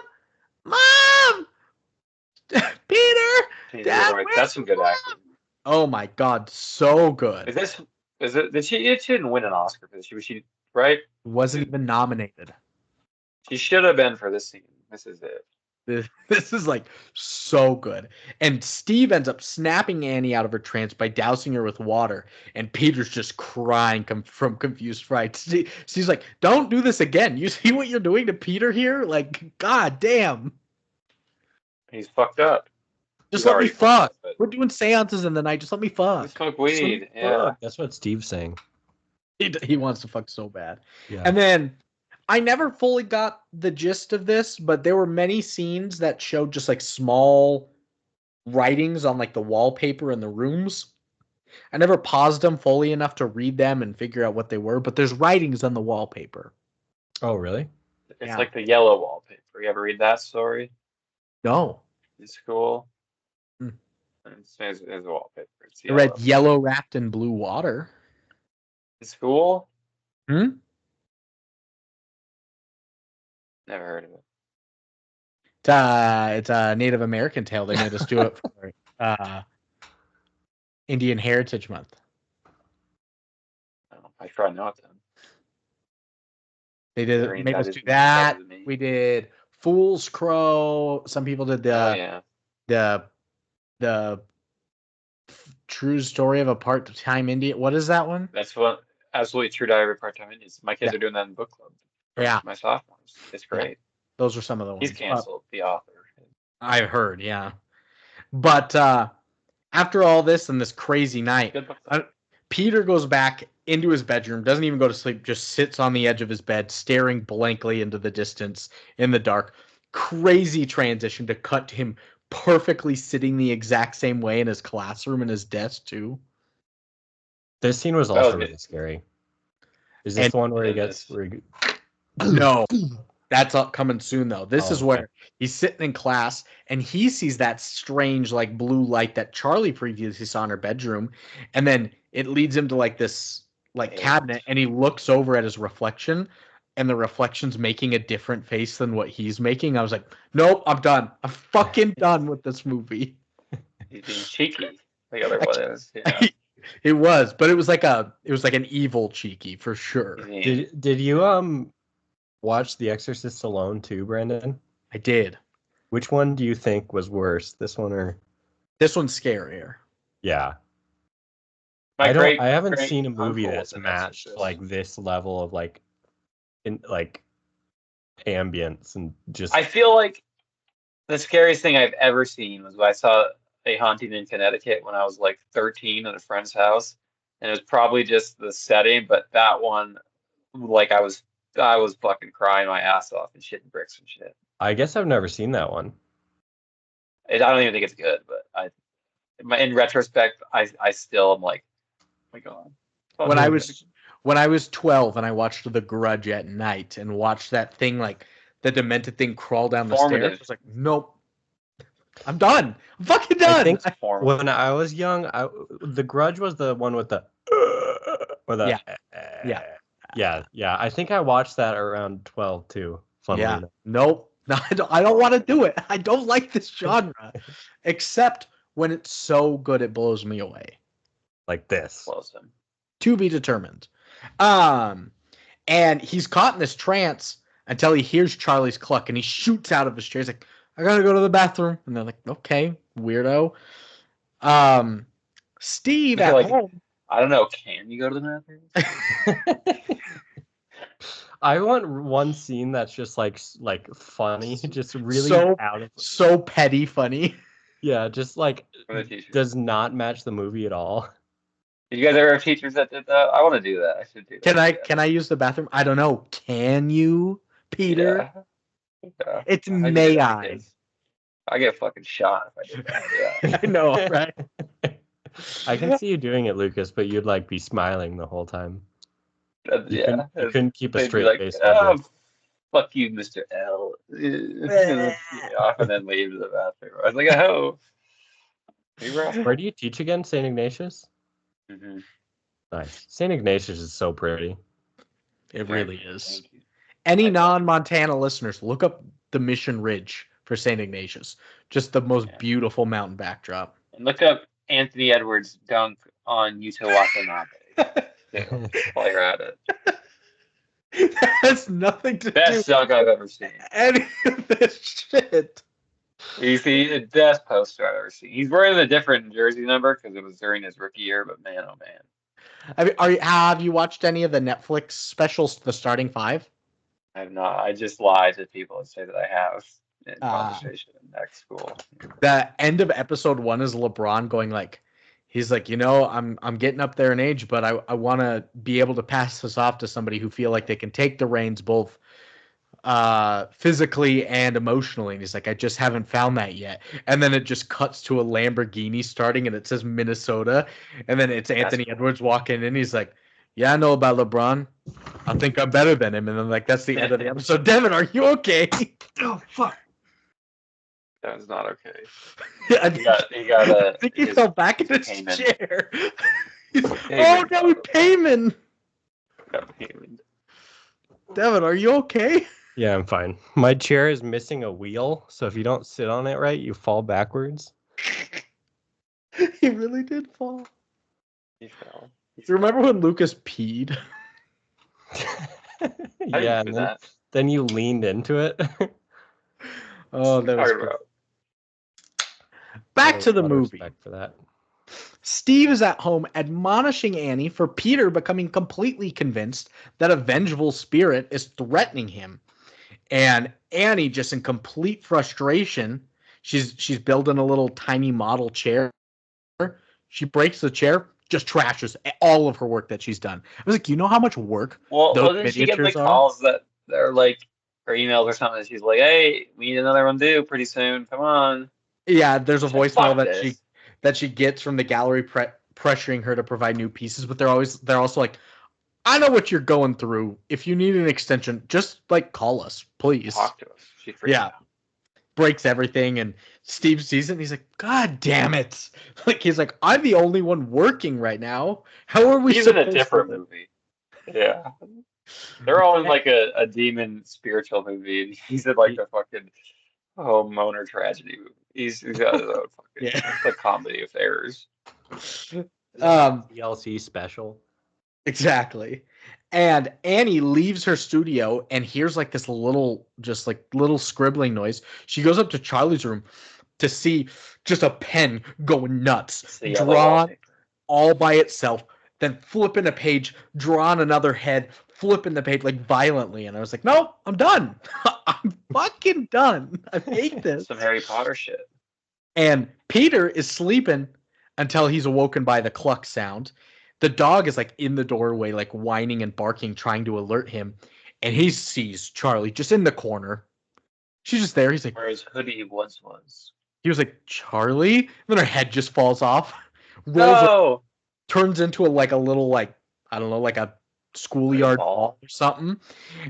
B: Peter! Dad,
A: that's some good acting.
B: Oh my God, so good.
A: She didn't win an Oscar for this. She right?
B: Wasn't even nominated.
A: She should have been for this scene. This is it.
B: This is like so good. And Steve ends up snapping Annie out of her trance by dousing her with water. And Peter's just crying from confused fright. Steve's like, don't do this again. You see what you're doing to Peter here? Like, God damn.
A: He's fucked up.
B: Just let me fuck. We're doing seances in the night. Just let me fuck.
A: Let's smoke weed. Yeah.
C: That's what Steve's saying.
B: He wants to fuck so bad.
C: Yeah.
B: And then I never fully got the gist of this, but there were many scenes that showed just like small writings on like the wallpaper in the rooms. I never paused them fully enough to read them and figure out what they were, but there's writings on the wallpaper.
C: Oh, really?
A: It's like the yellow wallpaper. You ever read that story?
B: No.
A: In school? It's a wallpaper.
B: I read yellow wrapped in blue water.
A: In school?
B: Hmm?
A: Never heard of it.
B: It's a Native American tale. They made us do it for Indian Heritage Month.
A: I try not to.
B: They made us do that. We did Fool's Crow. Some people did the The true story of a part-time Indian. What is that one?
A: That's what absolutely true diary of part-time Indians. My kids
B: Yeah.
A: are doing that in book club. For
B: Yeah.
A: my sophomores. It's great.
B: Those are some of the ones.
A: He's canceled, the author.
B: I've heard, yeah. But after all this and this crazy night,
A: Good book.
B: Peter goes back into his bedroom, doesn't even go to sleep, just sits on the edge of his bed, staring blankly into the distance in the dark. Crazy transition to cut to him perfectly sitting the exact same way in his classroom and his desk, too.
C: This scene was also really scary. Is this the one where he gets...
B: No. That's coming soon, though. This is where he's sitting in class, and he sees that strange, like, blue light that Charlie previously saw in her bedroom, and then it leads him to, like, this, like, cabinet, and he looks over at his reflection, and the reflection's making a different face than what he's making. I was like, nope, I'm done. I'm fucking done with this movie.
A: He's being cheeky. The other one is. Yeah.
B: It was, but it was like an evil cheeky for sure.
C: Did you watch The Exorcist alone too, Brandon?
B: I did.
C: Which one do you think was worse, this one or
B: this one's scarier?
C: Yeah. I haven't seen a movie that's matched like this level of like ambience and just.
A: I feel like the scariest thing I've ever seen was when I saw A Haunting in Connecticut when I was like 13 at a friend's house, and it was probably just the setting, but that one, like I was fucking crying my ass off and shitting bricks and shit.
C: I guess I've never seen that one.
A: I don't even think it's good, but in retrospect, I still am like, oh my god.
B: When I was 12 and I watched The Grudge at night and watched that thing, like the demented thing, crawl down the stairs, I was like, nope, I'm done. I'm fucking done.
C: I think when I was young, The Grudge was the one with the or the yeah. I think I watched that around 12 too.
B: Yeah. Nope. No, I don't want to do it. I don't like this genre, except when it's so good it blows me away.
C: Like this.
A: Blows him.
B: To be determined. And he's caught in this trance until he hears Charlie's cluck, and he shoots out of his chair. He's like, I gotta go to the bathroom. And they're like, okay, weirdo. Steve at home.
A: I don't know. Can you go to the bathroom?
C: I want one scene that's just like funny, just really
B: so petty funny.
C: Yeah, just like does not match the movie at all.
A: Did you guys ever have teachers that did that? I want to do that. I should do that.
B: Can I use the bathroom? I don't know. Can you, Peter?
A: Yeah.
B: It's may I.
A: I get fucking shot if I did that. Yeah.
B: I know, right?
C: I can see you doing it, Lucas, but you'd like be smiling the whole time. You couldn't keep a straight face.
A: Fuck you, Mr. L. Off and then leave to the bathroom. I was like, oh.
C: Where do you teach again? St. Ignatius?
A: Mm-hmm.
C: Nice. St. Ignatius is so pretty.
B: It really is. Any non-Montana listeners, look up the Mission Ridge for St. Ignatius. Just the most beautiful mountain backdrop.
A: And look up Anthony Edwards' dunk on Yuta Watanabe. While you're at it.
B: That has nothing to do
A: Best dunk I've ever seen.
B: Any of this shit.
A: You see the best poster I've ever seen. He's wearing a different jersey number because it was during his rookie year, but man, oh man.
B: I mean, have you watched any of the Netflix specials, The Starting Five?
A: I have not. I just lie to people and say that I have in conversation at school.
B: The end of episode 1 is LeBron going like, he's like, I'm getting up there in age, but I want to be able to pass this off to somebody who feel like they can take the reins both physically and emotionally. And he's like, I just haven't found that yet. And then it just cuts to a Lamborghini starting and it says Minnesota. And then it's Anthony Edwards walking in. He's like, yeah, I know about LeBron. I think I'm better than him. And then that's the end of the episode. Devon, are you okay?
A: Oh, fuck. That was not okay.
B: I think he fell back in his chair. Oh, no, Payman. Devon, are you okay?
C: Yeah, I'm fine. My chair is missing a wheel, so if you don't sit on it right, you fall backwards.
B: He really did fall.
A: He fell.
B: You remember when Lucas peed?
C: Yeah, and then you leaned into it.
B: Oh, that was Back to the
C: A lot of
B: movie.
C: respect for that.
B: Steve is at home admonishing Annie for Peter becoming completely convinced that a vengeful spirit is threatening him. And Annie, just in complete frustration, she's building a little tiny model chair. She breaks the chair, just trashes all of her work that she's done. I was like, you know how much work
A: Well,
B: those
A: doesn't she get the
B: miniatures are?
A: calls that they're like, or emails or something? She's like, "Hey, we need another one due pretty soon. Come on."
B: Yeah, there's a
A: She's like,
B: voicemail
A: "Fuck
B: that she gets from the gallery pressuring her to provide new pieces, but they're also like, I know what you're going through. If you need an extension, just like call us, please.
A: Talk to us." She freaks
B: Yeah.
A: out.
B: Breaks everything, and Steve sees it and he's like, God damn it. Like he's like, I'm the only one working right now. How are we
A: He's in a
B: supposed
A: different
B: to
A: movie. Yeah. They're all in like a demon spiritual movie, and he's in like a fucking homeowner tragedy movie. He's got his own fucking
B: Yeah.
A: the comedy of errors.
C: DLC special.
B: Exactly. And Annie leaves her studio and hears like this little scribbling noise. She goes up to Charlie's room to see just a pen going nuts,
A: It's the yellow
B: drawn
A: wallpaper.
B: all by itself, then flipping a page, drawing another head, flipping the page like violently. And I was like, no, I'm done. I'm fucking done. I hate this.
A: Some Harry Potter shit.
B: And Peter is sleeping until he's awoken by the cluck sound. The dog is like in the doorway, like whining and barking, trying to alert him. And he sees Charlie just in the corner. She's just there. He's like,
A: Where his hoodie once was.
B: he was like, Charlie? And then her head just falls off, rolls,
A: No!
B: turns into a little, like, I don't know, like a schoolyard
A: Ball.
B: ball or something.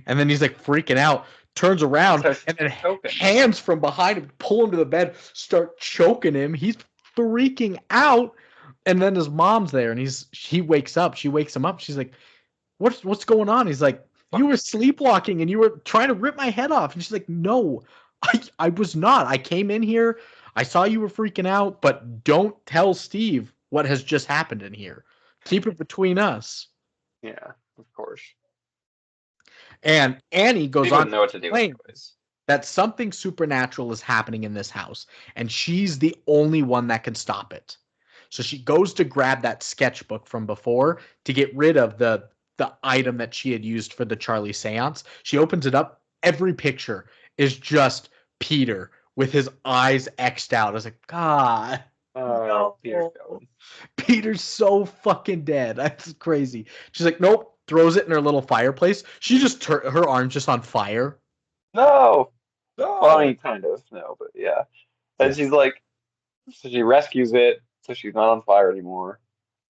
B: And then he's like freaking out, turns around,
A: Starts
B: and then
A: choking.
B: hands from behind him pull him to the bed, start choking him. He's freaking out. And then his mom's there, and he wakes up. She wakes him up. She's like, what's going on? He's like, you were sleepwalking and you were trying to rip my head off. And she's like, no, I was not. I came in here. I saw you were freaking out, but don't tell Steve what has just happened in here. Keep it between us.
A: Yeah, of course.
B: And Annie goes
A: He
B: on
A: wouldn't know what to do
B: explain
A: anyways.
B: that something supernatural is happening in this house, and she's the only one that can stop it. So she goes to grab that sketchbook from before to get rid of the item that she had used for the Charlie seance. She opens it up. Every picture is just Peter with his eyes X'd out. I was like, God.
A: Oh, Peter's going.
B: Peter's so fucking dead. That's crazy. She's like, nope. Throws it in her little fireplace. She just her arm's just on fire.
A: No! Well, I mean, kind of, no, but yeah. And she's like, so she rescues it, so she's not on fire anymore.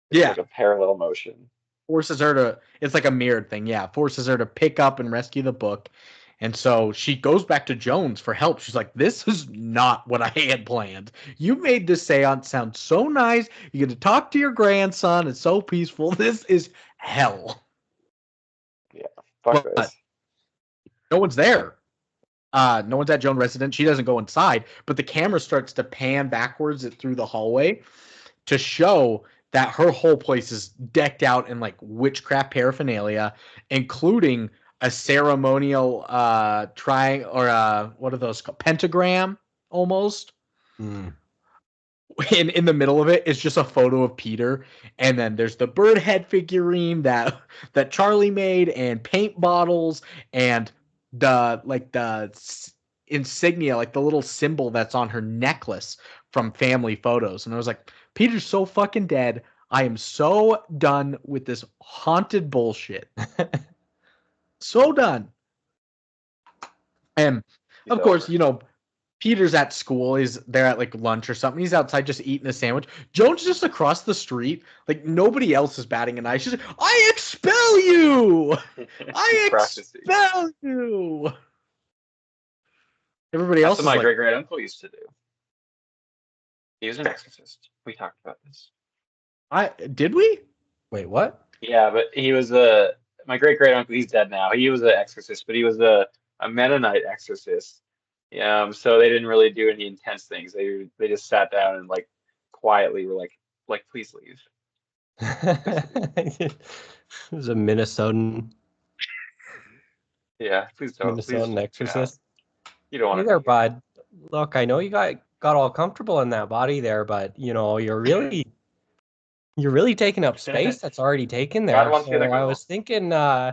A: It's
B: Yeah.
A: like a parallel motion.
B: Forces her to, it's like a mirrored thing. Yeah. Forces her to pick up and rescue the book. And so she goes back to Jones for help. She's like, this is not what I had planned. You made this seance sound so nice. You get to talk to your grandson. It's so peaceful. This is hell.
A: Yeah, fuck
B: But
A: this.
B: no one's there. No one's at Joan's residence. She doesn't go inside, but the camera starts to pan backwards through the hallway to show that her whole place is decked out in like witchcraft paraphernalia, including a ceremonial triangle or what are those called? Pentagram almost.
C: Mm.
B: In the middle of it is just a photo of Peter, and then there's the bird head figurine that Charlie made, and paint bottles, and the insignia, like the little symbol that's on her necklace from family photos. And I was like, Peter's so fucking dead. I am so done with this haunted bullshit. So done. And
A: He's
B: of course,
A: over.
B: you know, Peter's at school. They're at like lunch or something. He's outside just eating a sandwich. Joan's just across the street. Like nobody else is batting an eye. She's like, I expel you! I
A: Practicing.
B: expel you! Everybody else
A: That's
B: is
A: what my
B: like,
A: great great uncle used to do. He was an exorcist. We talked about this.
B: Did we?
C: Wait, what?
A: Yeah, but he was my great great uncle. He's dead now. He was an exorcist, but he was a Mennonite exorcist. Yeah, so they didn't really do any intense things. They just sat down and like quietly were like please leave.
C: It was a Minnesotan
A: Yeah, please don't. Please
C: Minnesotan
A: just,
C: exorcist.
A: you don't want
C: Hey
A: to
C: there,
A: be here.
C: bud. Look, I know you got got all comfortable in that body there, but you're really taking up space that's already taken there.
A: God wants you to
C: So I
A: go.
C: was thinking,
B: I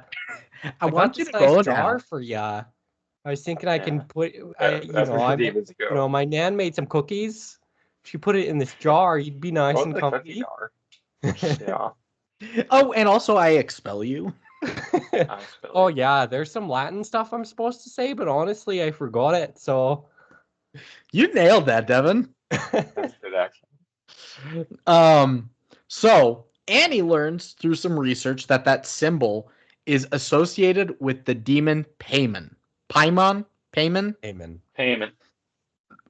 C: I got
B: want you
C: this
B: to
C: nice
B: go
C: jar
B: now.
C: for ya. I was thinking I can
A: Yeah.
C: put,
A: That's where demons go.
C: my nan made some cookies. If you put it in this jar, you'd be nice
A: Oh,
C: and
A: the cookie
C: comfy.
A: jar. Yeah.
B: Oh, and also I expel you.
A: I spilled
C: Oh
A: it.
C: yeah, there's some Latin stuff I'm supposed to say, but honestly, I forgot it. So
B: You nailed that, Devon.
A: That's good action.
B: So Annie learns through some research that symbol is associated with the demon Paimon. Paimon?
C: amen.
A: Payment.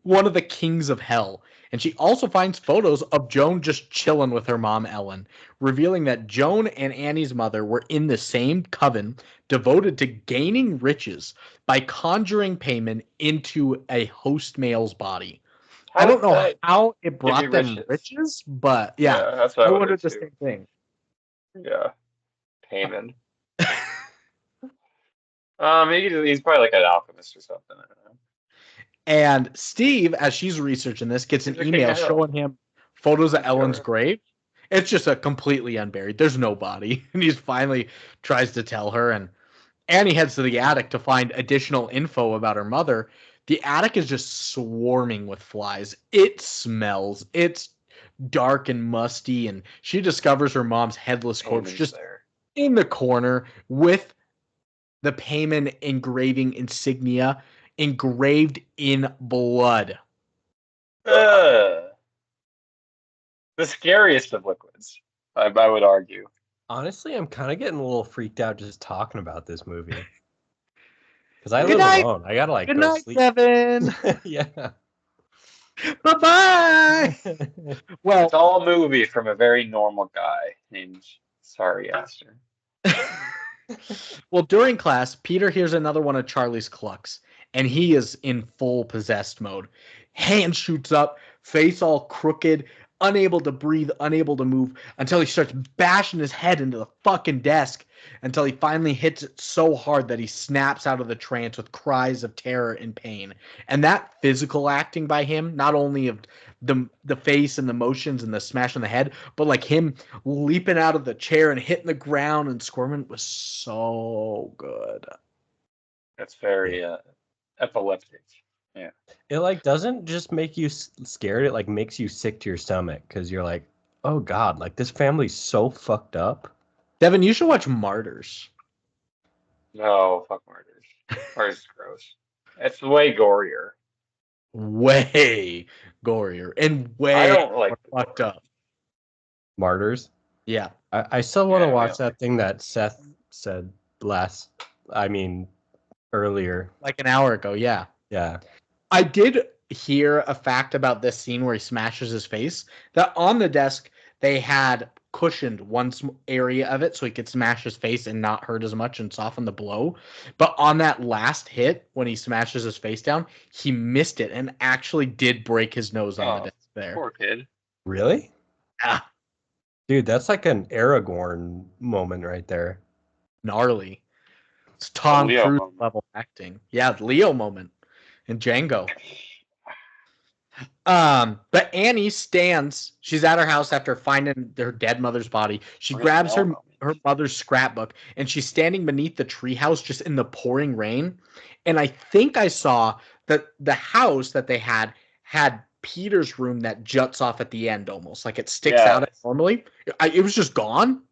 B: One of the kings of hell. And she also finds photos of Joan just chilling with her mom, Ellen, revealing that Joan and Annie's mother were in the same coven devoted to gaining riches by conjuring Paimon into a host male's body. I don't know how it brought
A: you
B: them riches, but yeah,
A: that's what
B: I
A: I
B: wondered
A: wondered
B: the
A: too.
B: same thing.
A: Yeah. Payment. He's probably like an alchemist or something. I don't know.
B: And Steve, as she's researching this, gets an
A: He's the king
B: email
A: of hell.
B: showing him photos of
A: He's
B: Ellen's
A: covered.
B: grave. It's just a completely unburied. There's no body. And he finally tries to tell her. And Annie heads to the attic to find additional info about her mother. The attic is just swarming with flies. It smells. It's dark and musty. And she discovers her mom's headless corpse
A: Payment's
B: just
A: there.
B: in the corner with the Paimon engraving insignia engraved in blood.
A: The scariest of liquids, I would argue.
C: Honestly, I'm kind of getting a little freaked out just talking about this movie. Because I
B: Good
C: live
B: night.
C: alone. I gotta like
B: Good
C: go
B: night,
C: sleep.
B: Devin.
C: Yeah.
B: Bye-bye. Well,
A: It's all a movie from a very normal guy named Sorry Aster.
B: well, during class, Peter hears another one of Charlie's clucks, and he is in full possessed mode. Hand shoots up, face all crooked, unable to breathe, unable to move, until he starts bashing his head into the fucking desk, until he finally hits it so hard that he snaps out of the trance with cries of terror and pain. And that physical acting by him, not only of the face and the motions and the smash on the head, but like him leaping out of the chair and hitting the ground and squirming was so good.
A: That's very epileptic. Yeah.
C: It like doesn't just make you scared. It like makes you sick to your stomach because you're like, oh god, like this family's so fucked up.
B: Devin, you should watch Martyrs.
A: No, fuck Martyrs. Martyrs is gross. It's way gorier.
B: Way gorier and way
A: I don't like
B: more fucked up.
C: Martyrs.
B: Yeah.
C: I still want to
A: Yeah, we
C: watch
A: don't
C: that
A: like
C: thing that Seth said earlier.
B: Like an hour ago, yeah.
C: Yeah.
B: I did hear a fact about this scene where he smashes his face, that on the desk they had cushioned one area of it so he could smash his face and not hurt as much and soften the blow. But on that last hit, when he smashes his face down, he missed it and actually did break his nose on the desk there.
A: Poor kid.
C: Really?
B: Yeah.
C: Dude, that's like an Aragorn moment right there.
B: Gnarly. It's Tom
A: Leo
B: Cruise
A: moment.
B: level acting. Yeah, Leo moment in Django. But Annie stands. She's at her house after finding her dead mother's body. She
A: Where's
B: grabs
A: Mel
B: her
A: moment?
B: mother's scrapbook, and she's standing beneath the treehouse just in the pouring rain. And I think I saw that the house that they had Peter's room that juts off at the end, almost like it sticks
A: Yeah.
B: out normally. It was just gone.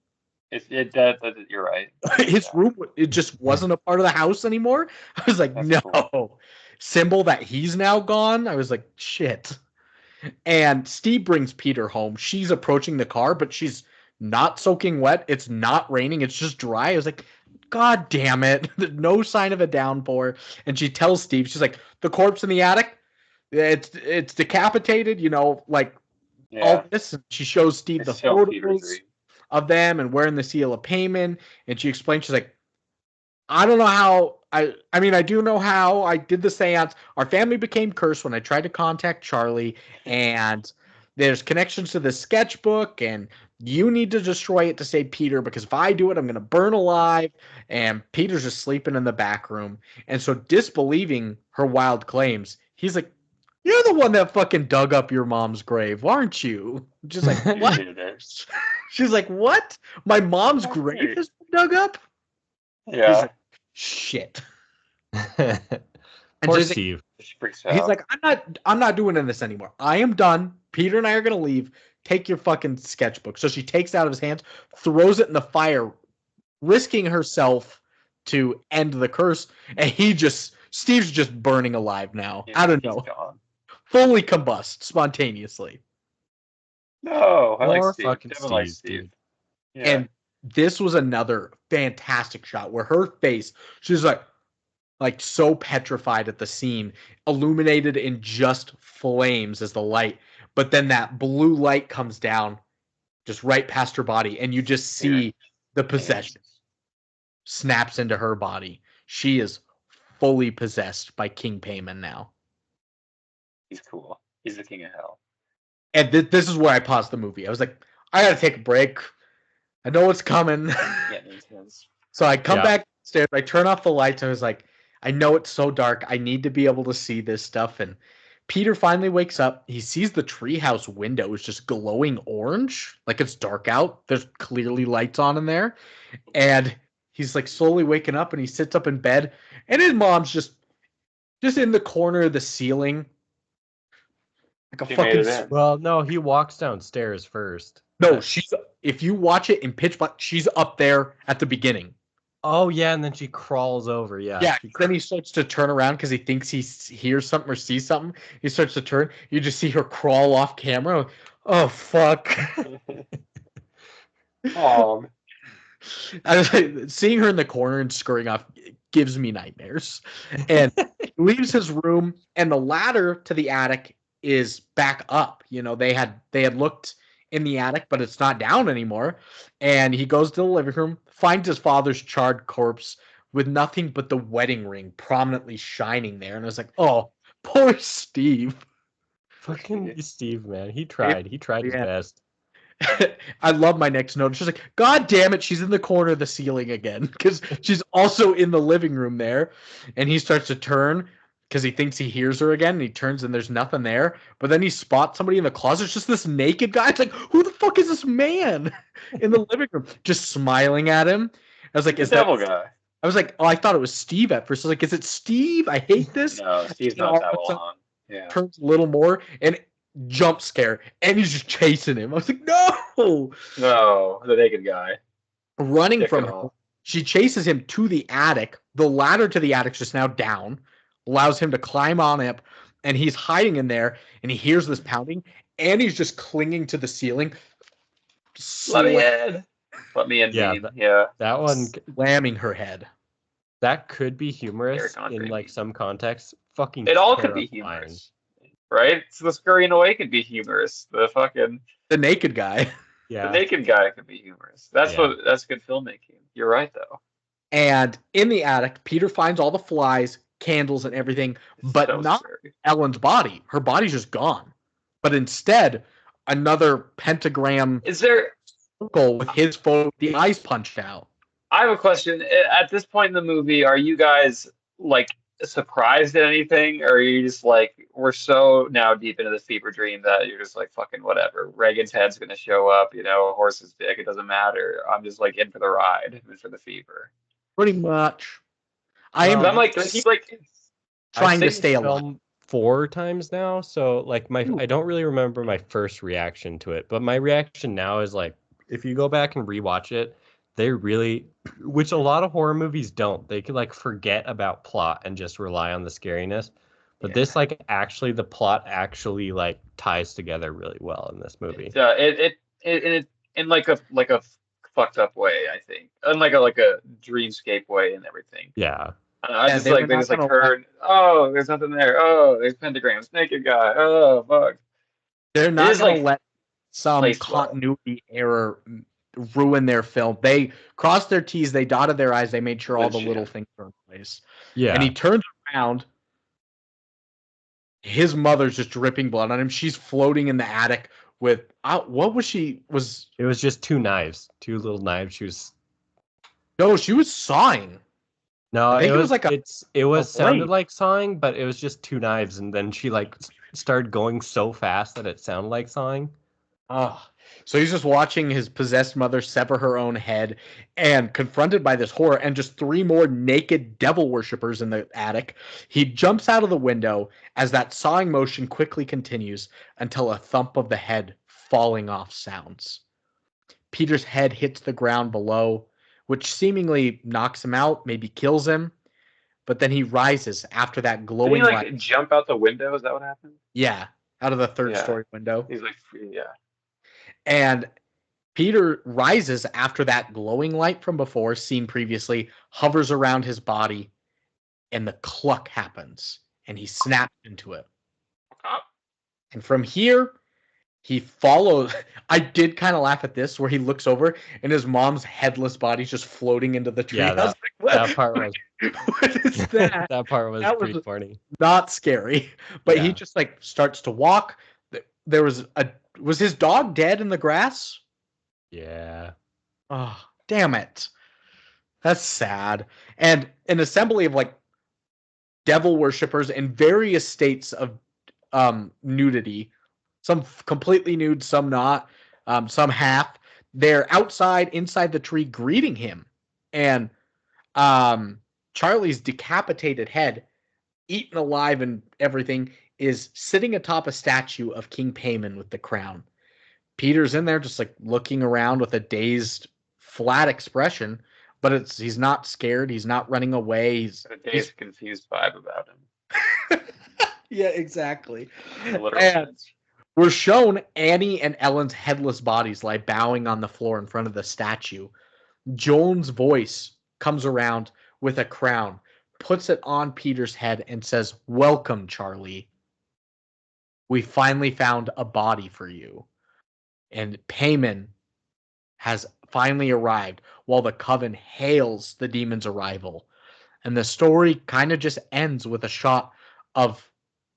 A: You're right.
B: His
A: Yeah.
B: room, it just wasn't a part of the house anymore. I was like,
A: That's
B: no.
A: cool.
B: Symbol that he's now gone. I was like, shit. And Steve brings Peter home. She's approaching the car, but she's not soaking wet. It's not raining. It's just dry. I was like, God damn it. There's no sign of a downpour. And she tells Steve, she's like, the corpse in the attic, it's decapitated, like all this. And she shows Steve
A: It's
B: the
A: so
B: photos
A: fever-dream.
B: of them and wearing the seal of payment. And she explains, she's like, I don't know how. I mean, I do know how I did the seance. Our family became cursed when I tried to contact Charlie, and there's connections to the sketchbook, and you need to destroy it to save Peter, because if I do it, I'm going to burn alive. And Peter's just sleeping in the back room. And so, disbelieving her wild claims, he's like, You're the one that fucking dug up your mom's grave, aren't you? Just like,
A: You
B: what?
A: did it.
B: She's like, what? My mom's
A: Okay.
B: grave has been dug up? He's
A: Yeah.
B: like, shit.
C: Poor
B: just-
C: Steve.
A: She freaks out.
B: He's like, I'm not doing this anymore. I am done. Peter and I are gonna leave. Take your fucking sketchbook. So she takes it out of his hands, throws it in the fire, risking herself to end the curse, and Steve's just burning alive now.
A: Yeah,
B: I don't
A: he's
B: know.
A: gone.
B: Fully combust spontaneously.
A: No, I like
C: Poor
A: Steve.
C: fucking
A: Devon likes
C: Steve,
A: Steve.
C: dude.
A: Yeah.
B: And this was another fantastic shot where her face, she's like so petrified at the scene, illuminated in just flames as the light. But then that blue light comes down just right past her body, and you just see the possession snaps into her body. She is fully possessed by King Payman now.
A: He's cool. He's the king of hell.
B: And this is where I paused the movie. I was like, I gotta take a break. I know what's coming.
A: Yeah, makes sense.
B: So I come
C: Yeah.
B: back upstairs. I turn off the lights. I was like, I know it's so dark. I need to be able to see this stuff. And Peter finally wakes up. He sees the treehouse window is just glowing orange, like it's dark out. There's clearly lights on in there. And he's like slowly waking up, and he sits up in bed, and his mom's just in the corner of the ceiling. Like a
A: She made
B: fucking
A: it in.
C: Well, no, he walks downstairs first.
B: No, if you watch it in pitch black, she's up there at the beginning.
C: Oh yeah, and then she crawls over. Yeah.
B: Yeah, then he starts to turn around because he thinks he hears something or sees something. He starts to turn. You just see her crawl off camera. Oh, fuck.
A: Oh,
B: I was like, seeing her in the corner and scurrying off gives me nightmares. And he leaves his room, and the ladder to the attic is back up. You know, they had looked in the attic, but it's not down anymore. And he goes to the living room, finds his father's charred corpse with nothing but the wedding ring prominently shining there. And I was like, oh, poor Steve.
C: Fucking Steve, man. He tried. He tried his
B: Yeah.
C: best.
B: I love my next note. She's like, God damn it, she's in the corner of the ceiling again. Because she's also in the living room there. And he starts to turn because he thinks he hears her again. And he turns and there's nothing there. But then he spots somebody in the closet. It's just this naked guy. It's like, who the fuck is this man in the living room? Just smiling at him. I was like, is
A: the devil
B: that
A: guy.
B: I was like, oh, I thought it was Steve at first. I was like, is it Steve? I hate this.
A: No, Steve's
B: And all
A: not that
B: of a sudden
A: well on. Yeah.
B: turns a little more and jump scare. And he's just chasing him. I was like, no.
A: No, the naked guy.
B: Running
A: Dick
B: from
A: and
B: him.
A: all.
B: She chases him to the attic. The ladder to the attic's just now down, allows him to climb on up, and he's hiding in there, and he hears this pounding, and he's just clinging to the ceiling.
A: Let me in. Let me in.
C: Yeah,
A: Dean. Yeah.
C: That one,
B: Slamming her head.
C: that could be humorous
A: Eric Andre
C: in like
A: Dean.
C: some context. Fucking
A: It all could be
C: terrifying.
A: humorous. Right? So the scurrying away could be humorous. The fucking
B: The naked guy.
A: the
C: Yeah.
A: naked guy could be humorous. That's
C: Yeah.
A: that's good filmmaking. You're right though.
B: And in the attic, Peter finds all the flies, candles, and everything, but
A: So
B: not
A: scary.
B: Ellen's body. Her body's just gone. But instead, another pentagram
A: Is there
B: circle with his photo, the eyes punched out.
A: I have a question. At this point in the movie, are you guys like surprised at anything, or are you just like, we're so now deep into the fever dream that you're just like, fucking whatever. Reagan's head's gonna show up, you know, a horse's dick, it doesn't matter. I'm just like in for the ride, in for the fever.
B: Pretty much. I am
C: Well,
A: I'm like,
C: this-
A: keep like,
B: trying to
C: I've seen
B: stay
C: the
B: alive.
C: film 4 times now, so like
B: Ooh.
C: I don't really remember my first reaction to it, but my reaction now is like, if you go back and rewatch it, they really, which a lot of horror movies don't, they could like forget about plot and just rely on the scariness. But this, like, actually, the plot actually like ties together really well in this movie.
A: it in like a fucked up way, I think, in like a dreamscape way and everything.
C: Yeah.
A: I
B: Yeah,
A: just
B: they were
A: like they
B: not
A: just like
B: gonna
A: heard, oh, there's nothing there. Oh, there's pentagrams, naked guy. Oh, fuck.
B: They're not
A: is,
B: going
A: like,
B: to let some
A: placed well.
B: continuity error ruin their film. They crossed their T's, they dotted their I's, they made sure all the
A: Legit.
B: little things were in place.
C: Yeah.
B: And he turns around. His mother's just dripping blood on him. She's floating in the attic with what was she?
C: It was just 2 knives, 2 little knives. She was
B: She was sawing.
C: no,
B: I think
C: it was
B: like
C: it was
B: blade.
C: sounded like sawing, but it was just 2 knives, and then she like started going so fast that it sounded like sawing.
B: Oh, so he's just watching his possessed mother sever her own head and confronted by this horror and just 3 more naked devil worshippers in the attic. He jumps out of the window as that sawing motion quickly continues until a thump of the head falling off sounds. Peter's head hits the ground below, which seemingly knocks him out, maybe kills him. But then he rises after that
A: Did
B: glowing
A: he like
B: light.
A: jump out the window? Is that what happened?
B: Yeah, out of the third
A: Yeah.
B: story window.
A: He's like, yeah.
B: And Peter rises after that glowing light from before, seen previously, hovers around his body, and the cluck happens, and he snaps into it. And from here, he follows. I did kind of laugh at this, where he looks over, and his mom's headless body's just floating into the tree.
C: Yeah, that part was
B: what is that?
C: that part was
B: That
C: pretty
B: was-
C: funny.
B: Not scary, but he
C: Yeah.
B: just like starts to walk. There was his dog dead in the grass?
C: Yeah.
B: Oh, damn it. That's sad. And an assembly of like devil worshippers in various states of nudity. Some completely nude, some not, some half. They're outside, inside the tree, greeting him. And Charlie's decapitated head, eaten alive and everything, is sitting atop a statue of King Payman with the crown. Peter's in there just like looking around with a dazed, flat expression, but he's not scared. He's not running away. He's
A: A dazed, confused vibe about him.
B: yeah, exactly.
A: In a literal
B: And
A: sense.
B: we're shown Annie and Ellen's headless bodies lie bowing on the floor in front of the statue. Joan's voice comes around with a crown, puts it on Peter's head, and says, "Welcome, Charlie. We finally found a body for you." And Payman has finally arrived while the coven hails the demon's arrival. And the story kind of just ends with a shot of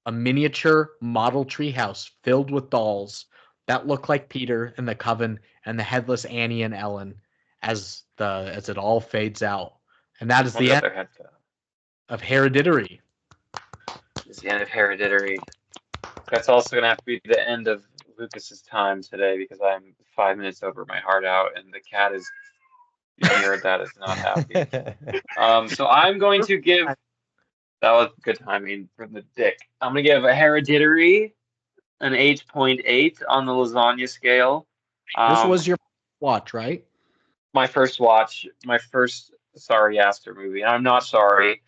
B: a miniature model treehouse filled with dolls that look like Peter and the coven and the headless Annie and Ellen as it all fades out. And that is the end of Hereditary.
A: It's the end of Hereditary. That's also going to have to be the end of Lucas's time today because I'm 5 minutes over my heart out and the cat is, you heard that, is not happy. So I'm going to give, that was good timing from the dick. I'm going to give a Hereditary an 8.8 on the lasagna scale.
B: This was your watch, right?
A: My first watch, my first Sorry Aster movie. And I'm not sorry.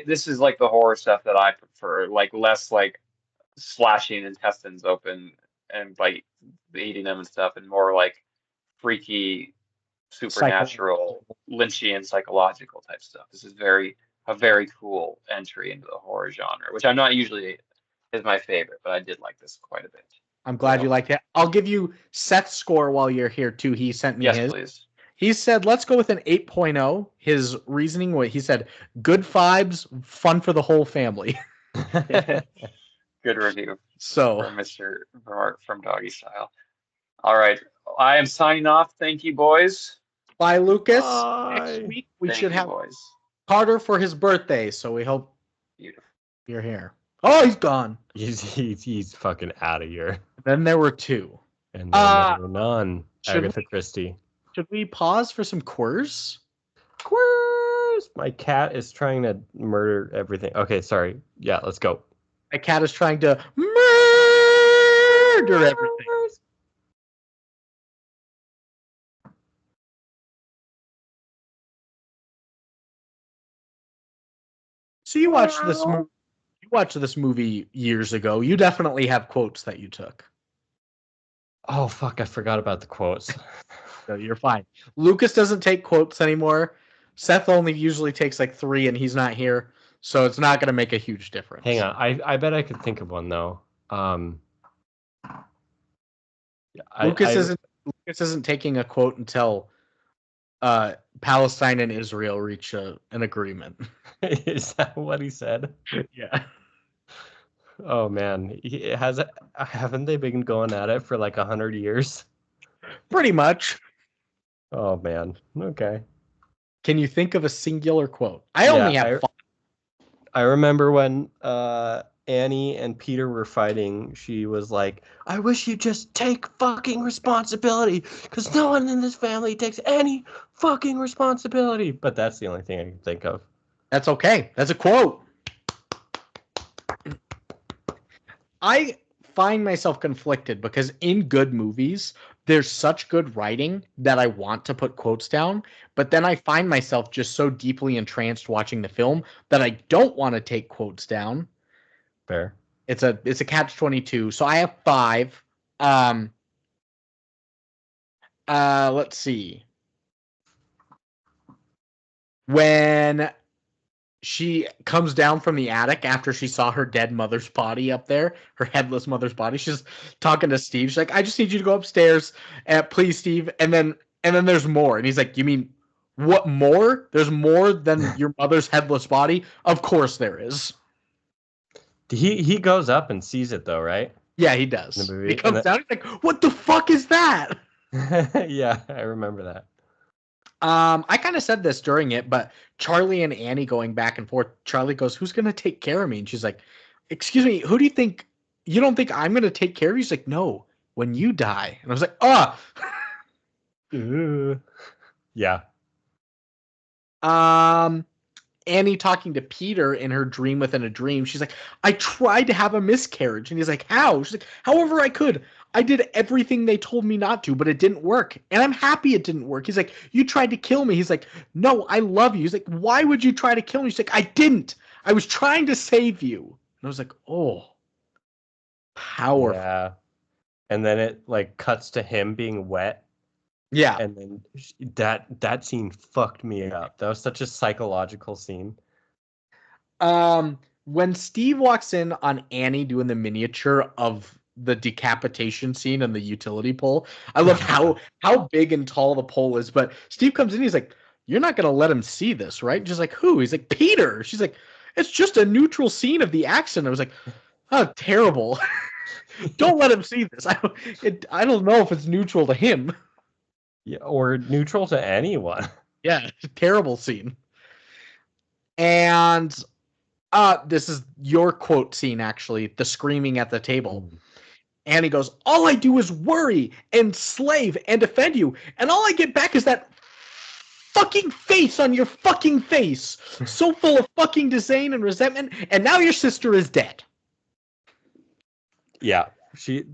A: This is like the horror stuff that I prefer, like less like slashing intestines open and like eating them and stuff, and more like freaky, supernatural, Lynchian, psychological type stuff. This is a very cool entry into the horror genre, which I'm not usually is my favorite, but I did like this quite a bit.
B: I'm glad you liked it. I'll give you Seth's score while you're here too. He sent me his.
A: Yes, please.
B: He said, let's go with an 8.0. His reasoning, he said, good vibes, fun for the whole family.
A: Good review.
B: So,
A: from Doggy Style. All right. I am signing off. Thank you, boys.
B: Bye, Lucas.
C: Bye.
B: Next week, we
A: Thank
B: should
A: you,
B: have
A: boys.
B: Carter for his birthday. So we hope
A: Beautiful.
B: you're here. Oh, he's gone.
C: He's fucking out of here.
B: Then there were 2.
C: And then there were none.
B: should
C: Agatha Christie.
B: Should we pause for some quirrs?
C: Quirrs! My cat is trying to murder everything. Okay, sorry. Yeah, let's go.
B: My cat is trying to murder everything. So you watched this movie. You watched this movie years ago. You definitely have quotes that you took.
C: Oh, fuck. I forgot about the quotes.
B: So you're fine. Lucas doesn't take quotes anymore. Seth only usually takes like 3 and he's not here. So it's not going to make a huge difference.
C: Hang on. I bet I could think of one, though.
B: Lucas isn't taking a quote until Palestine and Israel reach an agreement.
C: Is that what he said?
B: Yeah.
C: Oh, man. Haven't they been going at it for like 100 years?
B: Pretty much.
C: Oh, man. Okay.
B: Can you think of a singular quote? I only have 5.
C: I remember when Annie and Peter were fighting, she was like, I wish you'd just take fucking responsibility, because no one in this family takes any fucking responsibility. But that's the only thing I can think of.
B: That's okay. That's a quote. I find myself conflicted because in good movies, there's such good writing that I want to put quotes down, but then I find myself just so deeply entranced watching the film that I don't want to take quotes down.
C: Fair.
B: It's a catch-22. So I have 5. Let's see. When she comes down from the attic after she saw her dead mother's body up there, her headless mother's body. She's talking to Steve. She's like, I just need you to go upstairs, please, Steve. And then there's more. And he's like, you mean what more? There's more than your mother's headless body? Of course there is.
C: He goes up and sees it though, right?
B: Yeah, he does.
C: In the movie.
B: He comes down, he's like, what the fuck is that?
C: Yeah, I remember that.
B: I kind of said this during it, but Charlie and Annie going back and forth. Charlie goes, who's going to take care of me? And she's like, excuse me, who do you think? You don't think I'm going to take care of you? She's like, no, when you die. And I was like,
C: Yeah.
B: Annie talking to Peter in her dream within a dream. She's like, I tried to have a miscarriage. And he's like, how? She's like, however I could. I did everything they told me not to, but it didn't work. And I'm happy it didn't work. He's like, you tried to kill me. He's like, no, I love you. He's like, why would you try to kill me? She's like, I didn't. I was trying to save you. And I was like, oh, powerful.
C: Yeah. And then it like cuts to him being wet.
B: Yeah.
C: And then that scene fucked me up. That was such a psychological scene.
B: When Steve walks in on Annie doing the miniature of the decapitation scene and the utility pole, I love how big and tall the pole is. But Steve comes in, he's like, you're not going to let him see this, right? Just like, who? He's like, Peter. She's like, it's just a neutral scene of the accident. I was like, oh, terrible. Don't let him see this. I don't know if it's neutral to him.
C: Yeah, or neutral to anyone.
B: Yeah, terrible scene. And this is your quote scene, actually, the screaming at the table. And he goes, all I do is worry, enslave, and defend you. And all I get back is that fucking face on your fucking face. So full of fucking disdain and resentment. And now your sister is dead.
C: Yeah. Dude,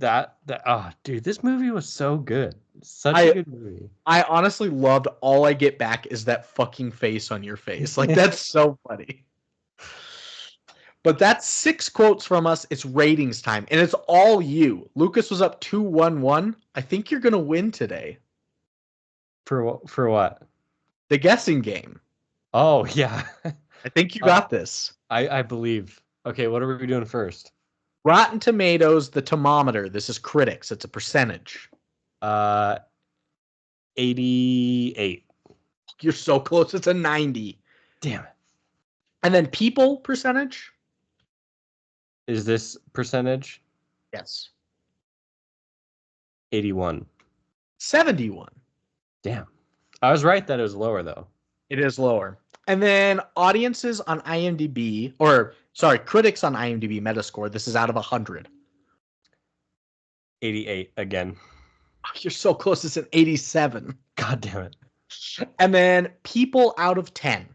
C: this movie was so good. Such a good movie.
B: I honestly loved all I get back is that fucking face on your face. Like, that's so funny. But that's 6 quotes from us. It's ratings time. And it's all you. Lucas was up 2-1-1. I think you're going to win today.
C: For what?
B: The guessing game.
C: Oh, yeah.
B: I think you got this.
C: I believe. Okay, what are we doing first?
B: Rotten Tomatoes, the thermometer. This is critics. It's a percentage.
C: 88.
B: You're so close. It's a 90.
C: Damn it.
B: And then people percentage?
C: Is this percentage?
B: Yes.
C: 81.
B: 71.
C: Damn. I was right that it was lower, though.
B: It is lower. And then audiences on IMDb, critics on IMDb Metascore. This is out of 100.
C: 88 again.
B: You're so close. It's an 87.
C: God damn it.
B: And then people out of 10.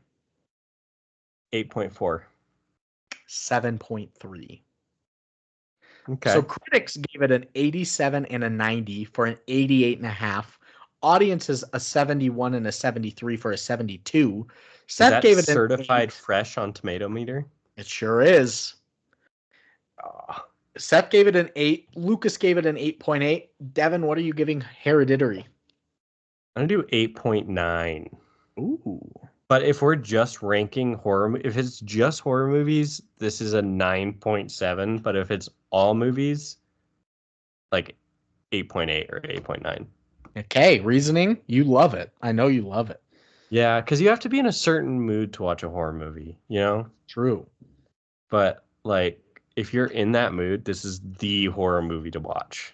C: 8.4.
B: 7.3.
C: Okay.
B: So critics gave it an 87 and a 90 for an 88.5. Audiences a 71 and a 73 for a 72. Seth gave it
C: certified fresh on Tomato Meter.
B: It sure is. Seth gave it an 8. Lucas gave it an 8.8. Devon, what are you giving Hereditary?
C: I'm gonna do 8.9.
B: Ooh.
C: But if we're just ranking if it's just horror movies, this is a 9.7. But if it's all movies, like 8.8 or 8.9.
B: Okay, reasoning. You love it. I know you love it.
C: Yeah, because you have to be in a certain mood to watch a horror movie, you know?
B: True.
C: But like, if you're in that mood, this is the horror movie to watch.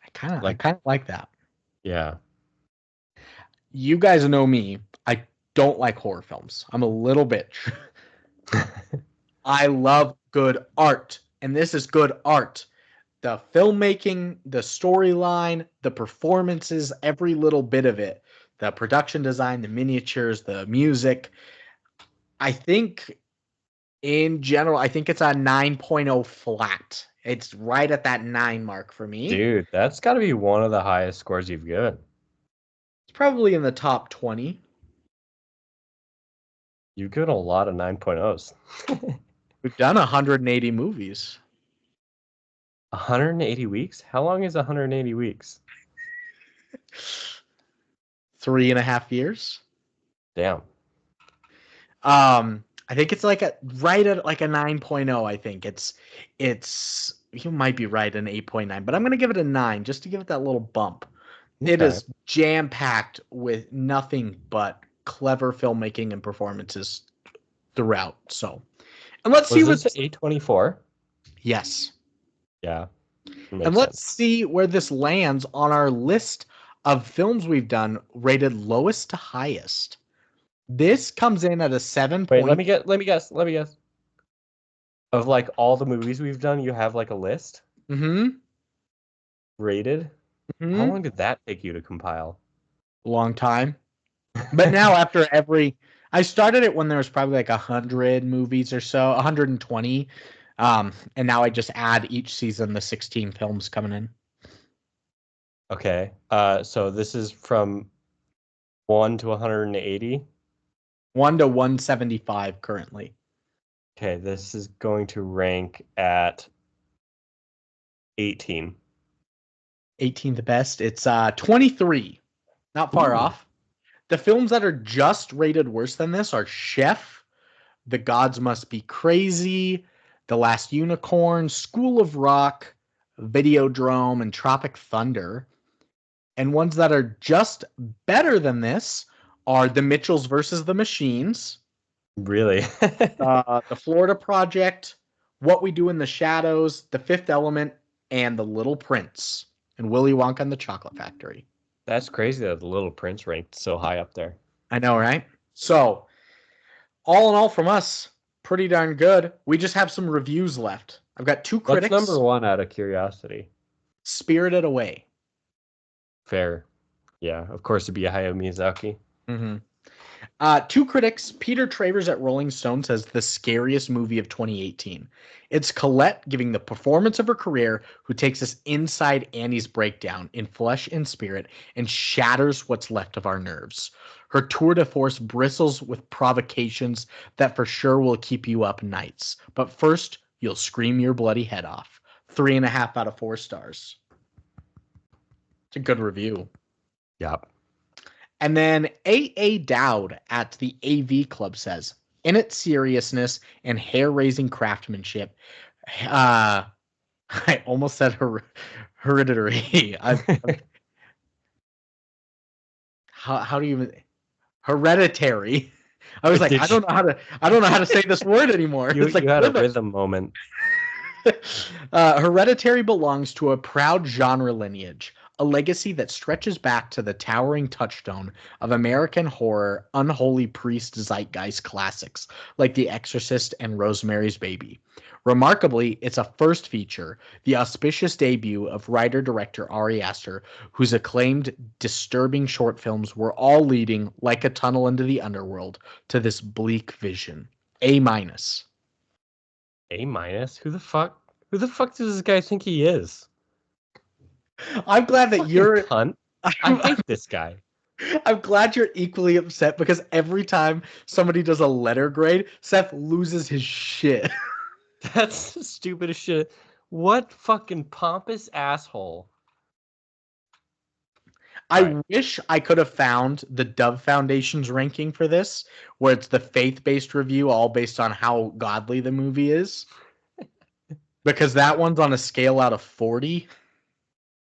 B: I kind of like that.
C: Yeah.
B: You guys know me. I don't like horror films. I'm a little bitch. I love good art, and this is good art. The filmmaking, the storyline, the performances, every little bit of it, the production design, the miniatures, the music. I think in general, I think it's a 9.0 flat. It's right at that 9 mark for me.
C: Dude, that's got to be one of the highest scores you've given.
B: It's probably in the top 20.
C: You've given a lot of 9.0s.
B: We've done 180 movies.
C: 180 weeks? How long is 180 weeks?
B: 3.5 years.
C: Damn.
B: I think it's like right at like a 9.0. I think it's you might be right, an 8.9, but I'm gonna give it a 9 just to give it that little bump. It
C: Okay.
B: is jam packed with nothing but clever filmmaking and performances throughout. So, and let's see
C: Was
B: what
C: this A24?
B: yes,
C: Yeah.
B: and
C: Makes
B: let's
C: sense.
B: see where this lands on our list of films we've done rated lowest to highest. This comes in at a 7.
C: Wait, let me guess. Of like all the movies we've done, you have like a list
B: Mm-hmm.
C: rated?
B: Mm-hmm.
C: How long did that take you to compile?
B: Long time. But now after I started it when there was probably like 100 movies or so, 120. And now I just add each season the 16 films coming in.
C: Okay. So this is from 1 to 180.
B: 1 to 175 currently.
C: Okay, this is going to rank at 18.
B: 18 the best. It's 23. Not far
C: Ooh.
B: off. The films that are just rated worse than this are Chef, The Gods Must Be Crazy, The Last Unicorn, School of Rock, Videodrome, and Tropic Thunder. And ones that are just better than this are The Mitchells versus the Machines,
C: Really?
B: The Florida Project, What We Do in the Shadows, The Fifth Element, and The Little Prince, and Willy Wonka and the Chocolate Factory.
C: That's crazy that The Little Prince ranked so high up there.
B: I know, right? So, all in all, from us, pretty darn good. We just have some reviews left. I've got 2
C: What's
B: critics.
C: number 1 out of curiosity?
B: Spirited Away.
C: Fair. Yeah, of course it'd be Hayao Miyazaki.
B: Mm-hmm. 2 critics. Peter Travers at Rolling Stone says the scariest movie of 2018. It's Colette giving the performance of her career, who takes us inside Annie's breakdown in flesh and spirit and shatters what's left of our nerves. Her tour de force bristles with provocations that for sure will keep you up nights. But first, you'll scream your bloody head off. 3.5 out of 4 stars. It's a good review.
C: Yep.
B: And then A.A. Dowd at the AV Club says, in its seriousness and hair-raising craftsmanship, I almost said hereditary. How do you hereditary? I was like, I don't know how to say this word anymore.
C: You
B: It's like
C: had a rhythm moment.
B: Hereditary belongs to a proud genre lineage, a legacy that stretches back to the towering touchstone of American horror unholy priest zeitgeist classics like The Exorcist and Rosemary's Baby. Remarkably, it's a first feature, the auspicious debut of writer-director Ari Aster, whose acclaimed, disturbing short films were all leading, like a tunnel into the underworld, to this bleak vision. A-.
C: A-? Who the fuck does this guy think he is?
B: I'm glad that
C: Fucking
B: you're
C: cunt. I hate this guy.
B: I'm glad you're equally upset because every time somebody does a letter grade, Seth loses his shit.
C: That's the stupidest shit. What fucking pompous asshole.
B: I
C: Right.
B: wish I could have found the Dove Foundation's ranking for this, where it's the faith-based review, all based on how godly the movie is. Because that one's on a scale out of 40,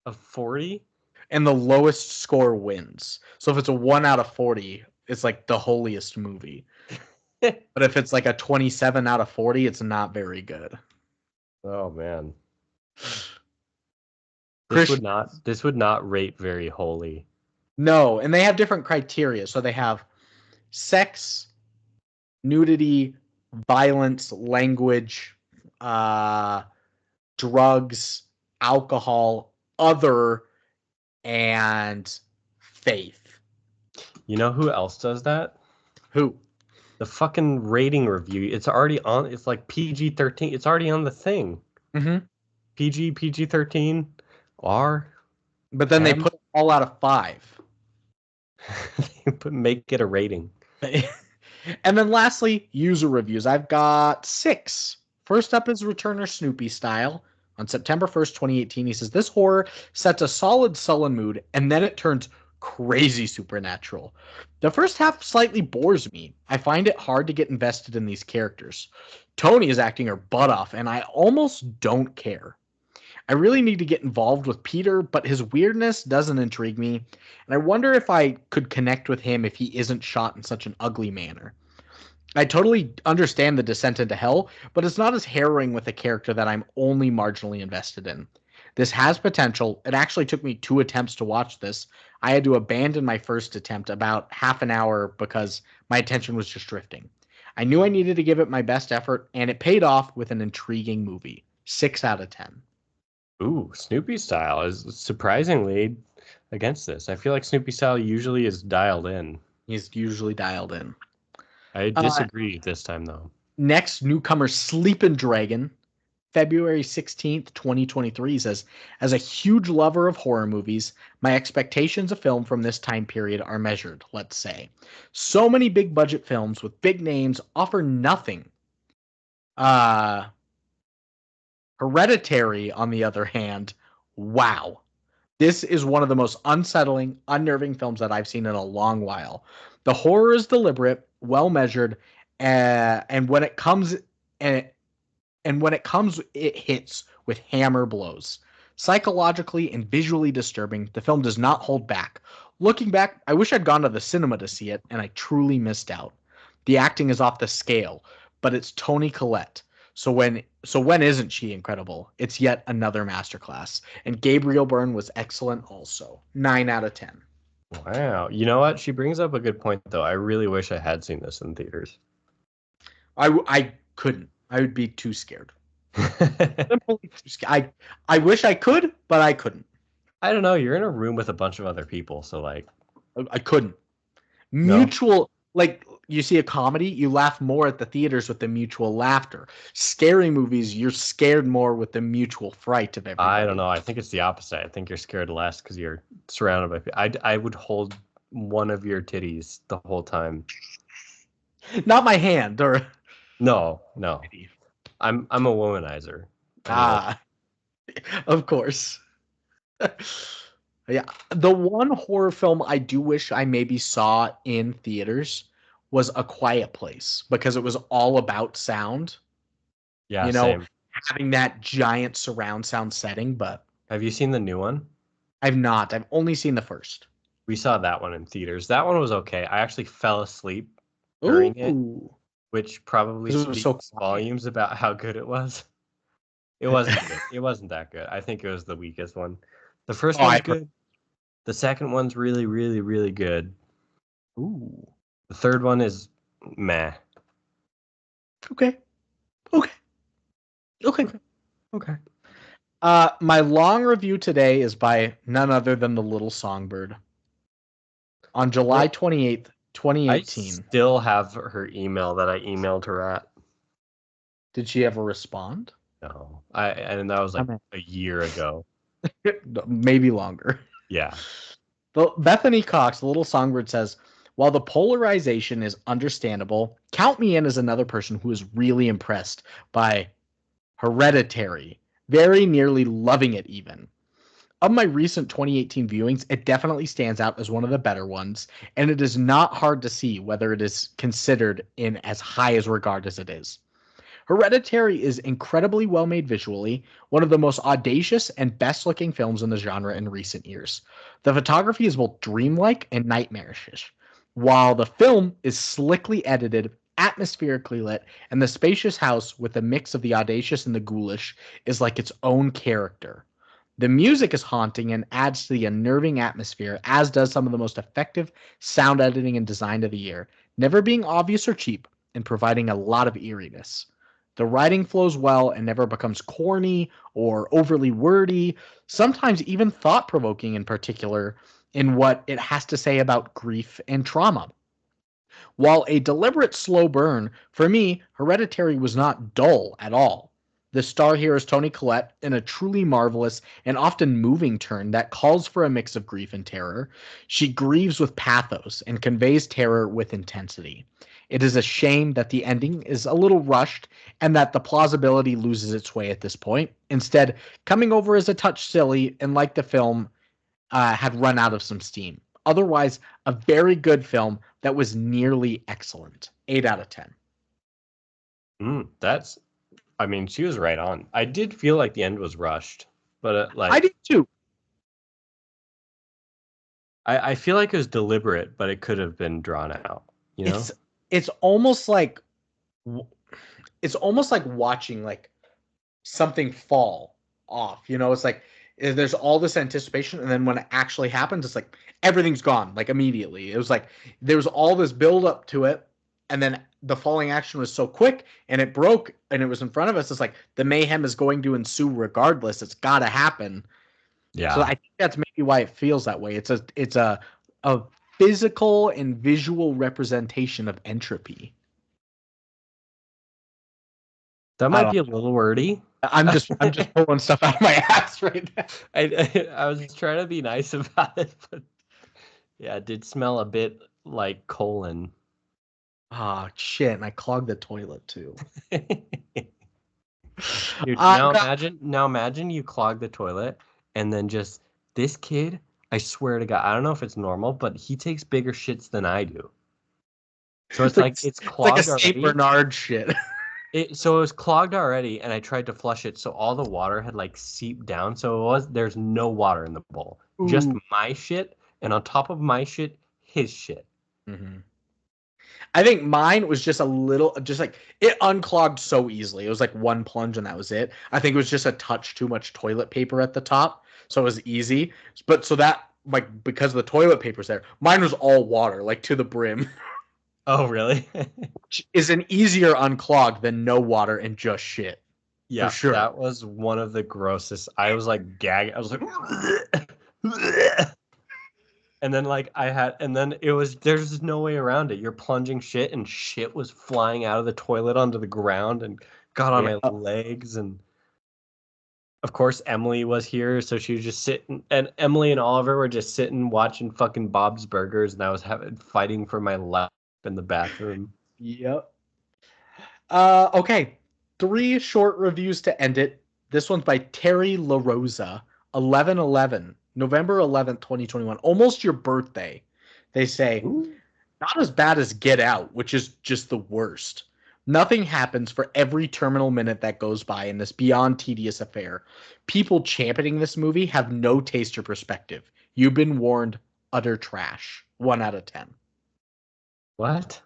C: A 40?
B: and the lowest score wins. So if it's a 1 out of 40, it's like the holiest movie. But if it's like a 27 out of 40, it's not very good.
C: Oh man.
B: Christian,
C: This would not rate very holy.
B: no, and they have different criteria. So they have sex, nudity, violence, language, drugs, alcohol, other, and faith.
C: You know who else does that?
B: Who?
C: The fucking rating review. It's already on. It's like PG-13. It's already on the thing.
B: Mm-hmm.
C: PG-13, R.
B: But then they
C: M?
B: put it all out of 5.
C: Make it a rating.
B: And then lastly, user reviews. I've got 6. First up is Returner Snoopy Style. On September 1st, 2018, he says, this horror sets a solid sullen mood, and then it turns crazy supernatural. The first half slightly bores me. I find it hard to get invested in these characters. Tony is acting her butt off, and I almost don't care. I really need to get involved with Peter, but his weirdness doesn't intrigue me, and I wonder if I could connect with him if he isn't shot in such an ugly manner. I totally understand the descent into hell, but it's not as harrowing with a character that I'm only marginally invested in. This has potential. It actually took me 2 attempts to watch this. I had to abandon my first attempt about half an hour because my attention was just drifting. I knew I needed to give it my best effort, and it paid off with an intriguing movie. 6 out of 10.
C: Ooh, Snoopy Style is surprisingly against this. I feel like Snoopy Style usually is dialed in.
B: He's usually dialed in.
C: I disagree this time, though.
B: Next, newcomer Sleepin' Dragon, February 16th, 2023 says, as a huge lover of horror movies, my expectations of film from this time period are measured, let's say. So many big budget films with big names offer nothing. Hereditary, on the other hand, wow. This is one of the most unsettling, unnerving films that I've seen in a long while. The horror is deliberate, well measured, and when it comes, it hits with hammer blows. Psychologically and visually disturbing, the film does not hold back. Looking back, I wish I'd gone to the cinema to see it, and I truly missed out. The acting is off the scale, but it's Toni Collette. So when isn't she incredible? It's yet another masterclass. And Gabriel Byrne was excellent also. 9 out of 10.
C: Wow. You know what? She brings up a good point, though. I really wish I had seen this in theaters.
B: I couldn't. I would be too scared. Simply too scared. I wish I could, but I couldn't.
C: I don't know. You're in a room with a bunch of other people, so like...
B: I couldn't.
C: No?
B: Mutual, like, you see a comedy, you laugh more at the theaters with the mutual laughter. Scary movies, you're scared more with the mutual fright of everybody.
C: I don't know. I think it's the opposite. I think you're scared less because you're surrounded by people. I would hold one of your titties the whole time.
B: Not my hand, or...
C: No. I'm a womanizer.
B: Of course. Yeah. The one horror film I do wish I maybe saw in theaters was A Quiet Place, because it was all about sound.
C: Yeah,
B: same.
C: Same.
B: Having that giant surround sound setting, but
C: Have you seen the new one?
B: I've not. I've only seen the first.
C: We saw that one in theaters. That one was okay. I actually fell asleep during it, which probably speaks volumes about how good it was. It wasn't good. It wasn't that good. I think it was the weakest one. The first one's good. The second one's really, really, really good.
B: Ooh.
C: The third one is meh.
B: Okay. My long review today is by none other than the Little Songbird. On July 28th, 2018.
C: I still have her email that I emailed her at.
B: Did she ever respond?
C: No. And that was like a year ago.
B: Maybe longer.
C: Yeah.
B: Bethany Cox, the Little Songbird, says, while the polarization is understandable, count me in as another person who is really impressed by Hereditary, very nearly loving it even. Of my recent 2018 viewings, it definitely stands out as one of the better ones, and it is not hard to see whether it is considered in as high as regard as it is. Hereditary is incredibly well made visually, one of the most audacious and best looking films in the genre in recent years. The photography is both dreamlike and nightmarish, while the film is slickly edited, atmospherically lit, and the spacious house with a mix of the audacious and the ghoulish is like its own character. The music is haunting and adds to the unnerving atmosphere, as does some of the most effective sound editing and design of the year, never being obvious or cheap, and providing a lot of eeriness. The writing flows well and never becomes corny or overly wordy, sometimes even thought-provoking in particular in what it has to say about grief and trauma. While a deliberate slow burn, for me, Hereditary was not dull at all. The star here is Toni Collette in a truly marvelous and often moving turn that calls for a mix of grief and terror. She grieves with pathos and conveys terror with intensity. It is a shame that the ending is a little rushed and that the plausibility loses its way at this point, instead coming over as a touch silly and like the film had run out of some steam. Otherwise, a very good film that was nearly excellent. 8 out of 10.
C: I mean, she was right on. I did feel like the end was rushed, but
B: I did too.
C: I feel like it was deliberate, but it could have been drawn out. You know,
B: it's almost like watching like something fall off. You know, it's like there's all this anticipation, and then when it actually happens, it's like everything's gone like immediately. It was like there was all this build up to it, and then the falling action was so quick and it broke and it was in front of us. It's like the mayhem is going to ensue regardless. It's got to happen.
C: Yeah.
B: So I think that's maybe why it feels that way. It's a physical and visual representation of entropy.
C: That might be a little wordy.
B: I'm just pulling stuff out of my ass right now.
C: I was trying to be nice about it, but yeah, it did smell a bit like colon.
B: Oh shit! And I clogged the toilet too.
C: Dude, now imagine you clog the toilet and then just this kid. I swear to God, I don't know if it's normal, but he takes bigger shits than I do. So it's like it's clogged
B: like a Saint Bernard shit.
C: So it was clogged already, and I tried to flush it, so all the water had like seeped down. So there's no water in the bowl, just my shit, and on top of my shit, his shit.
B: Mm-hmm. I think mine was just like it unclogged so easily. It was like one plunge and that was it. I think it was just a touch too much toilet paper at the top, so it was easy. But so that like because the toilet paper's there, mine was all water, like to the brim.
C: Oh, really?
B: Which is an easier unclog than no water and just shit.
C: Yeah,
B: for sure.
C: That was one of the grossest. I was like gagging. I was like, and then there's no way around it. You're plunging shit, and shit was flying out of the toilet onto the ground and got on my legs. And of course, Emily was here, so she was just sitting, and Emily and Oliver were just sitting watching fucking Bob's Burgers, and I was fighting for my life in the bathroom.
B: Yep. Okay. 3 short reviews to end it. This one's by Terry LaRosa. 11/11, November 11th, 2021. Almost your birthday. They say, not as bad as Get Out, which is just the worst. Nothing happens for every terminal minute that goes by in this beyond tedious affair. People championing this movie have no taste or perspective. You've been warned. Utter trash. 1 out of 10.
C: What?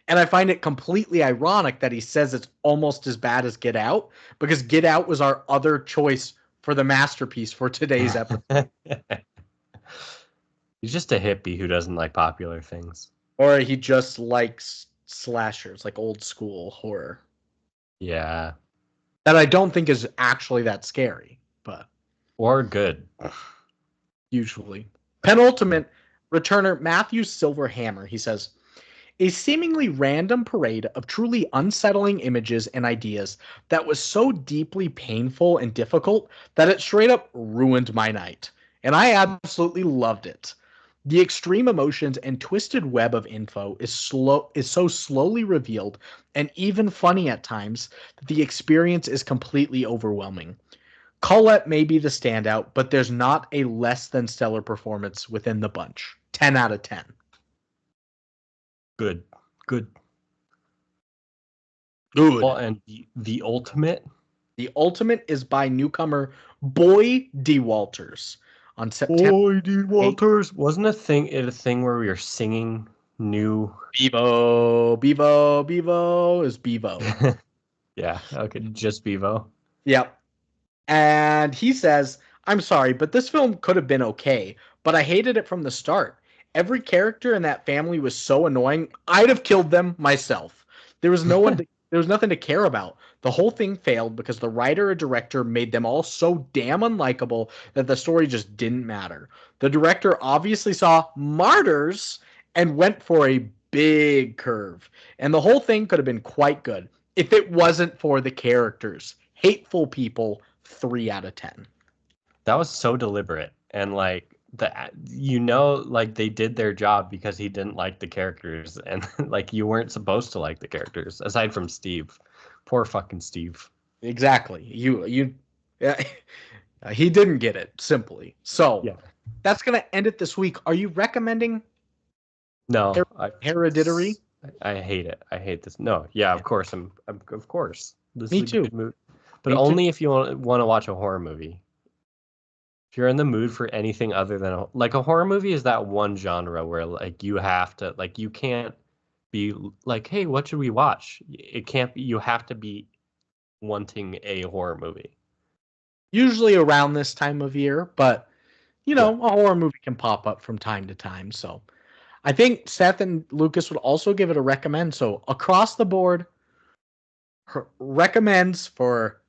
B: And I find it completely ironic that he says it's almost as bad as Get Out, because Get Out was our other choice for the masterpiece for today's episode.
C: He's just a hippie who doesn't like popular things.
B: Or he just likes slashers, like old school horror.
C: Yeah.
B: That I don't think is actually that scary, but...
C: Or good.
B: Usually. Penultimate returner Matthew Silverhammer, he says... A seemingly random parade of truly unsettling images and ideas that was so deeply painful and difficult that it straight up ruined my night. And I absolutely loved it. The extreme emotions and twisted web of info is so slowly revealed and even funny at times that the experience is completely overwhelming. Colette may be the standout, but there's not a less than stellar performance within the bunch. 10 out of 10.
C: Good.
B: Well,
C: and the ultimate?
B: The ultimate is by newcomer Boy D. Walters on September.
C: Boy D. Walters. Wasn't a thing where we were singing new
B: Bevo is Bevo.
C: Yeah, okay, just Bevo.
B: Yep. And he says, I'm sorry, but this film could have been okay, but I hated it from the start. Every character in that family was so annoying, I'd have killed them myself. There was no one. There was nothing to care about. The whole thing failed because the writer or director made them all so damn unlikable that the story just didn't matter. The director obviously saw Martyrs and went for a big curve. And the whole thing could have been quite good if it wasn't for the characters. Hateful people, 3 out of 10.
C: That was so deliberate. And like like they did their job because he didn't like the characters, and like you weren't supposed to like the characters aside from Steve. Poor fucking Steve.
B: Exactly. He didn't get it, simply. So
C: Yeah.
B: that's gonna end it this week. Are you recommending
C: No,
B: Hereditary?
C: I hate it. I hate this. No, yeah, of course. Of course. This
B: Me
C: is a
B: too.
C: good movie. But
B: Me too.
C: only if you want to watch a horror movie. If you're in the mood for anything other than a horror movie is that one genre where like you have to like you can't be like, hey, what should we watch? It can't be. You have to be wanting a horror movie.
B: Usually around this time of year, but a horror movie can pop up from time to time. So I think Seth and Lucas would also give it a recommend. So across the board, recommends for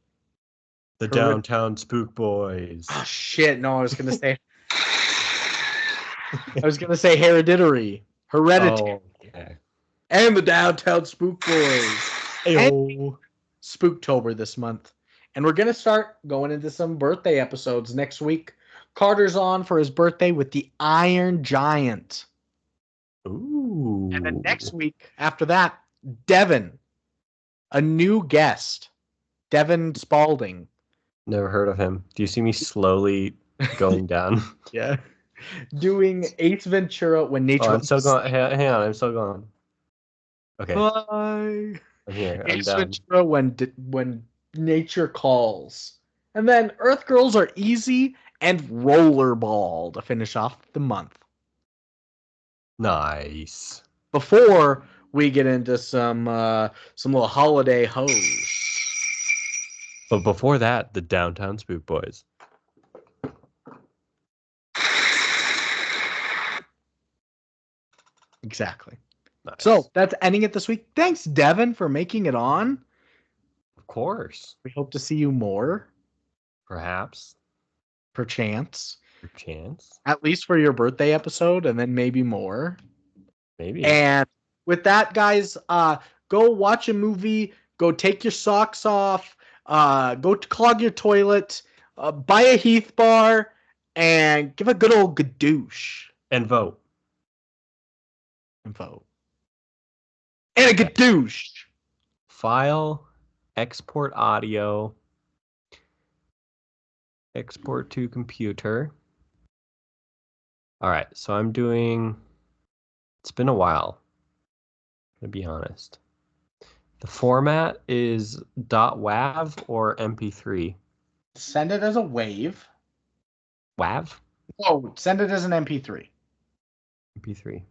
C: The Downtown Spook Boys.
B: Oh shit! No, I was gonna say. Hereditary,
C: Oh, okay.
B: and the Downtown Spook Boys.
C: Ayo.
B: Spooktober this month, and we're gonna start going into some birthday episodes next week. Carter's on for his birthday with the Iron Giant.
C: Ooh.
B: And then next week, after that, Devon, a new guest, Devon Spalding.
C: Never heard of him. Do you see me slowly going down?
B: Yeah. Doing Ace Ventura when nature.
C: Oh, I'm still going. Hang on, I'm still going. Okay.
B: Bye.
C: I'm here. I'm
B: Ace
C: down.
B: Ventura when nature calls. And then Earth Girls Are Easy and Rollerball to finish off the month.
C: Nice.
B: Before we get into some little holiday hoes.
C: But before that, the Downtown Spook Boys.
B: Exactly.
C: Nice.
B: So that's ending it this week. Thanks, Devon, for making it on.
C: Of course.
B: We hope to see you more.
C: Perhaps.
B: Perchance.
C: Perchance.
B: At least for your birthday episode, and then maybe more.
C: Maybe.
B: And with that, guys, go watch a movie. Go take your socks off. Go clog your toilet. Buy a Heath bar. And give a good old gadoosh.
C: And vote.
B: And vote. And a gadoosh.
C: File. Export audio. Export to computer. All right, so I'm doing. It's been a while, to be honest. The format is .wav or MP3.
B: Send it as a wave.
C: WAV?
B: Oh, send it as an MP3.
C: MP3.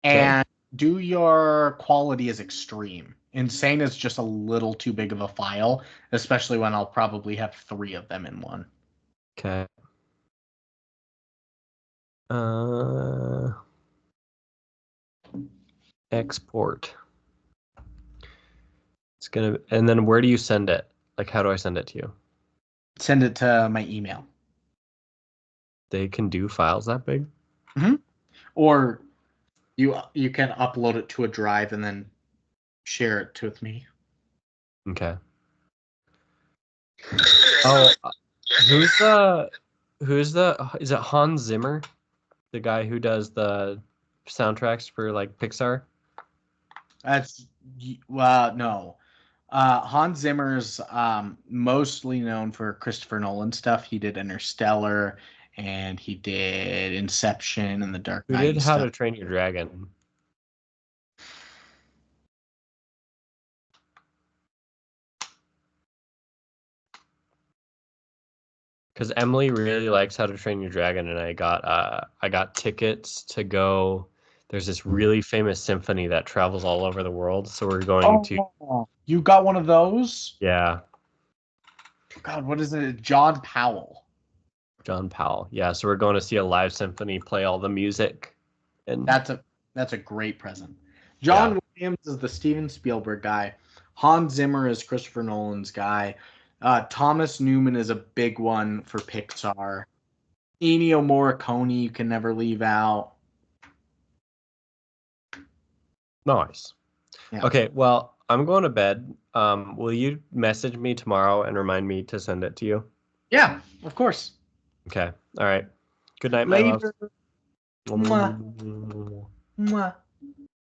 B: And do your quality as extreme. Insane is just a little too big of a file, especially when I'll probably have 3 of them in one.
C: Okay. Export. It's gonna, and then where do you send it? Like, how do I send it to you?
B: Send it to my email.
C: They can do files that big?
B: Mm-hmm. Or you can upload it to a drive and then share it with me.
C: Okay. Oh, is it Hans Zimmer? The guy who does the soundtracks for like Pixar?
B: No. Hans Zimmer's mostly known for Christopher Nolan stuff. He did Interstellar and he did Inception and The Dark Knight.
C: Who did How to Train Your Dragon? Because Emily really likes How to Train Your Dragon, and I got tickets to go. There's this really famous symphony that travels all over the world, so we're going to.
B: You got one of those?
C: Yeah.
B: God, what is it? John Powell.
C: John Powell. Yeah, so we're going to see a live symphony play all the music, and
B: that's a great present. John Williams is the Steven Spielberg guy. Hans Zimmer is Christopher Nolan's guy. Thomas Newman is a big one for Pixar. Ennio Morricone you can never leave out.
C: Nice.
B: Yeah.
C: Okay, well, I'm going to bed. Will you message me tomorrow and remind me to send it to you?
B: Yeah, of course.
C: Okay. All right. Good night, my love.
B: Later. Mwah. Mwah.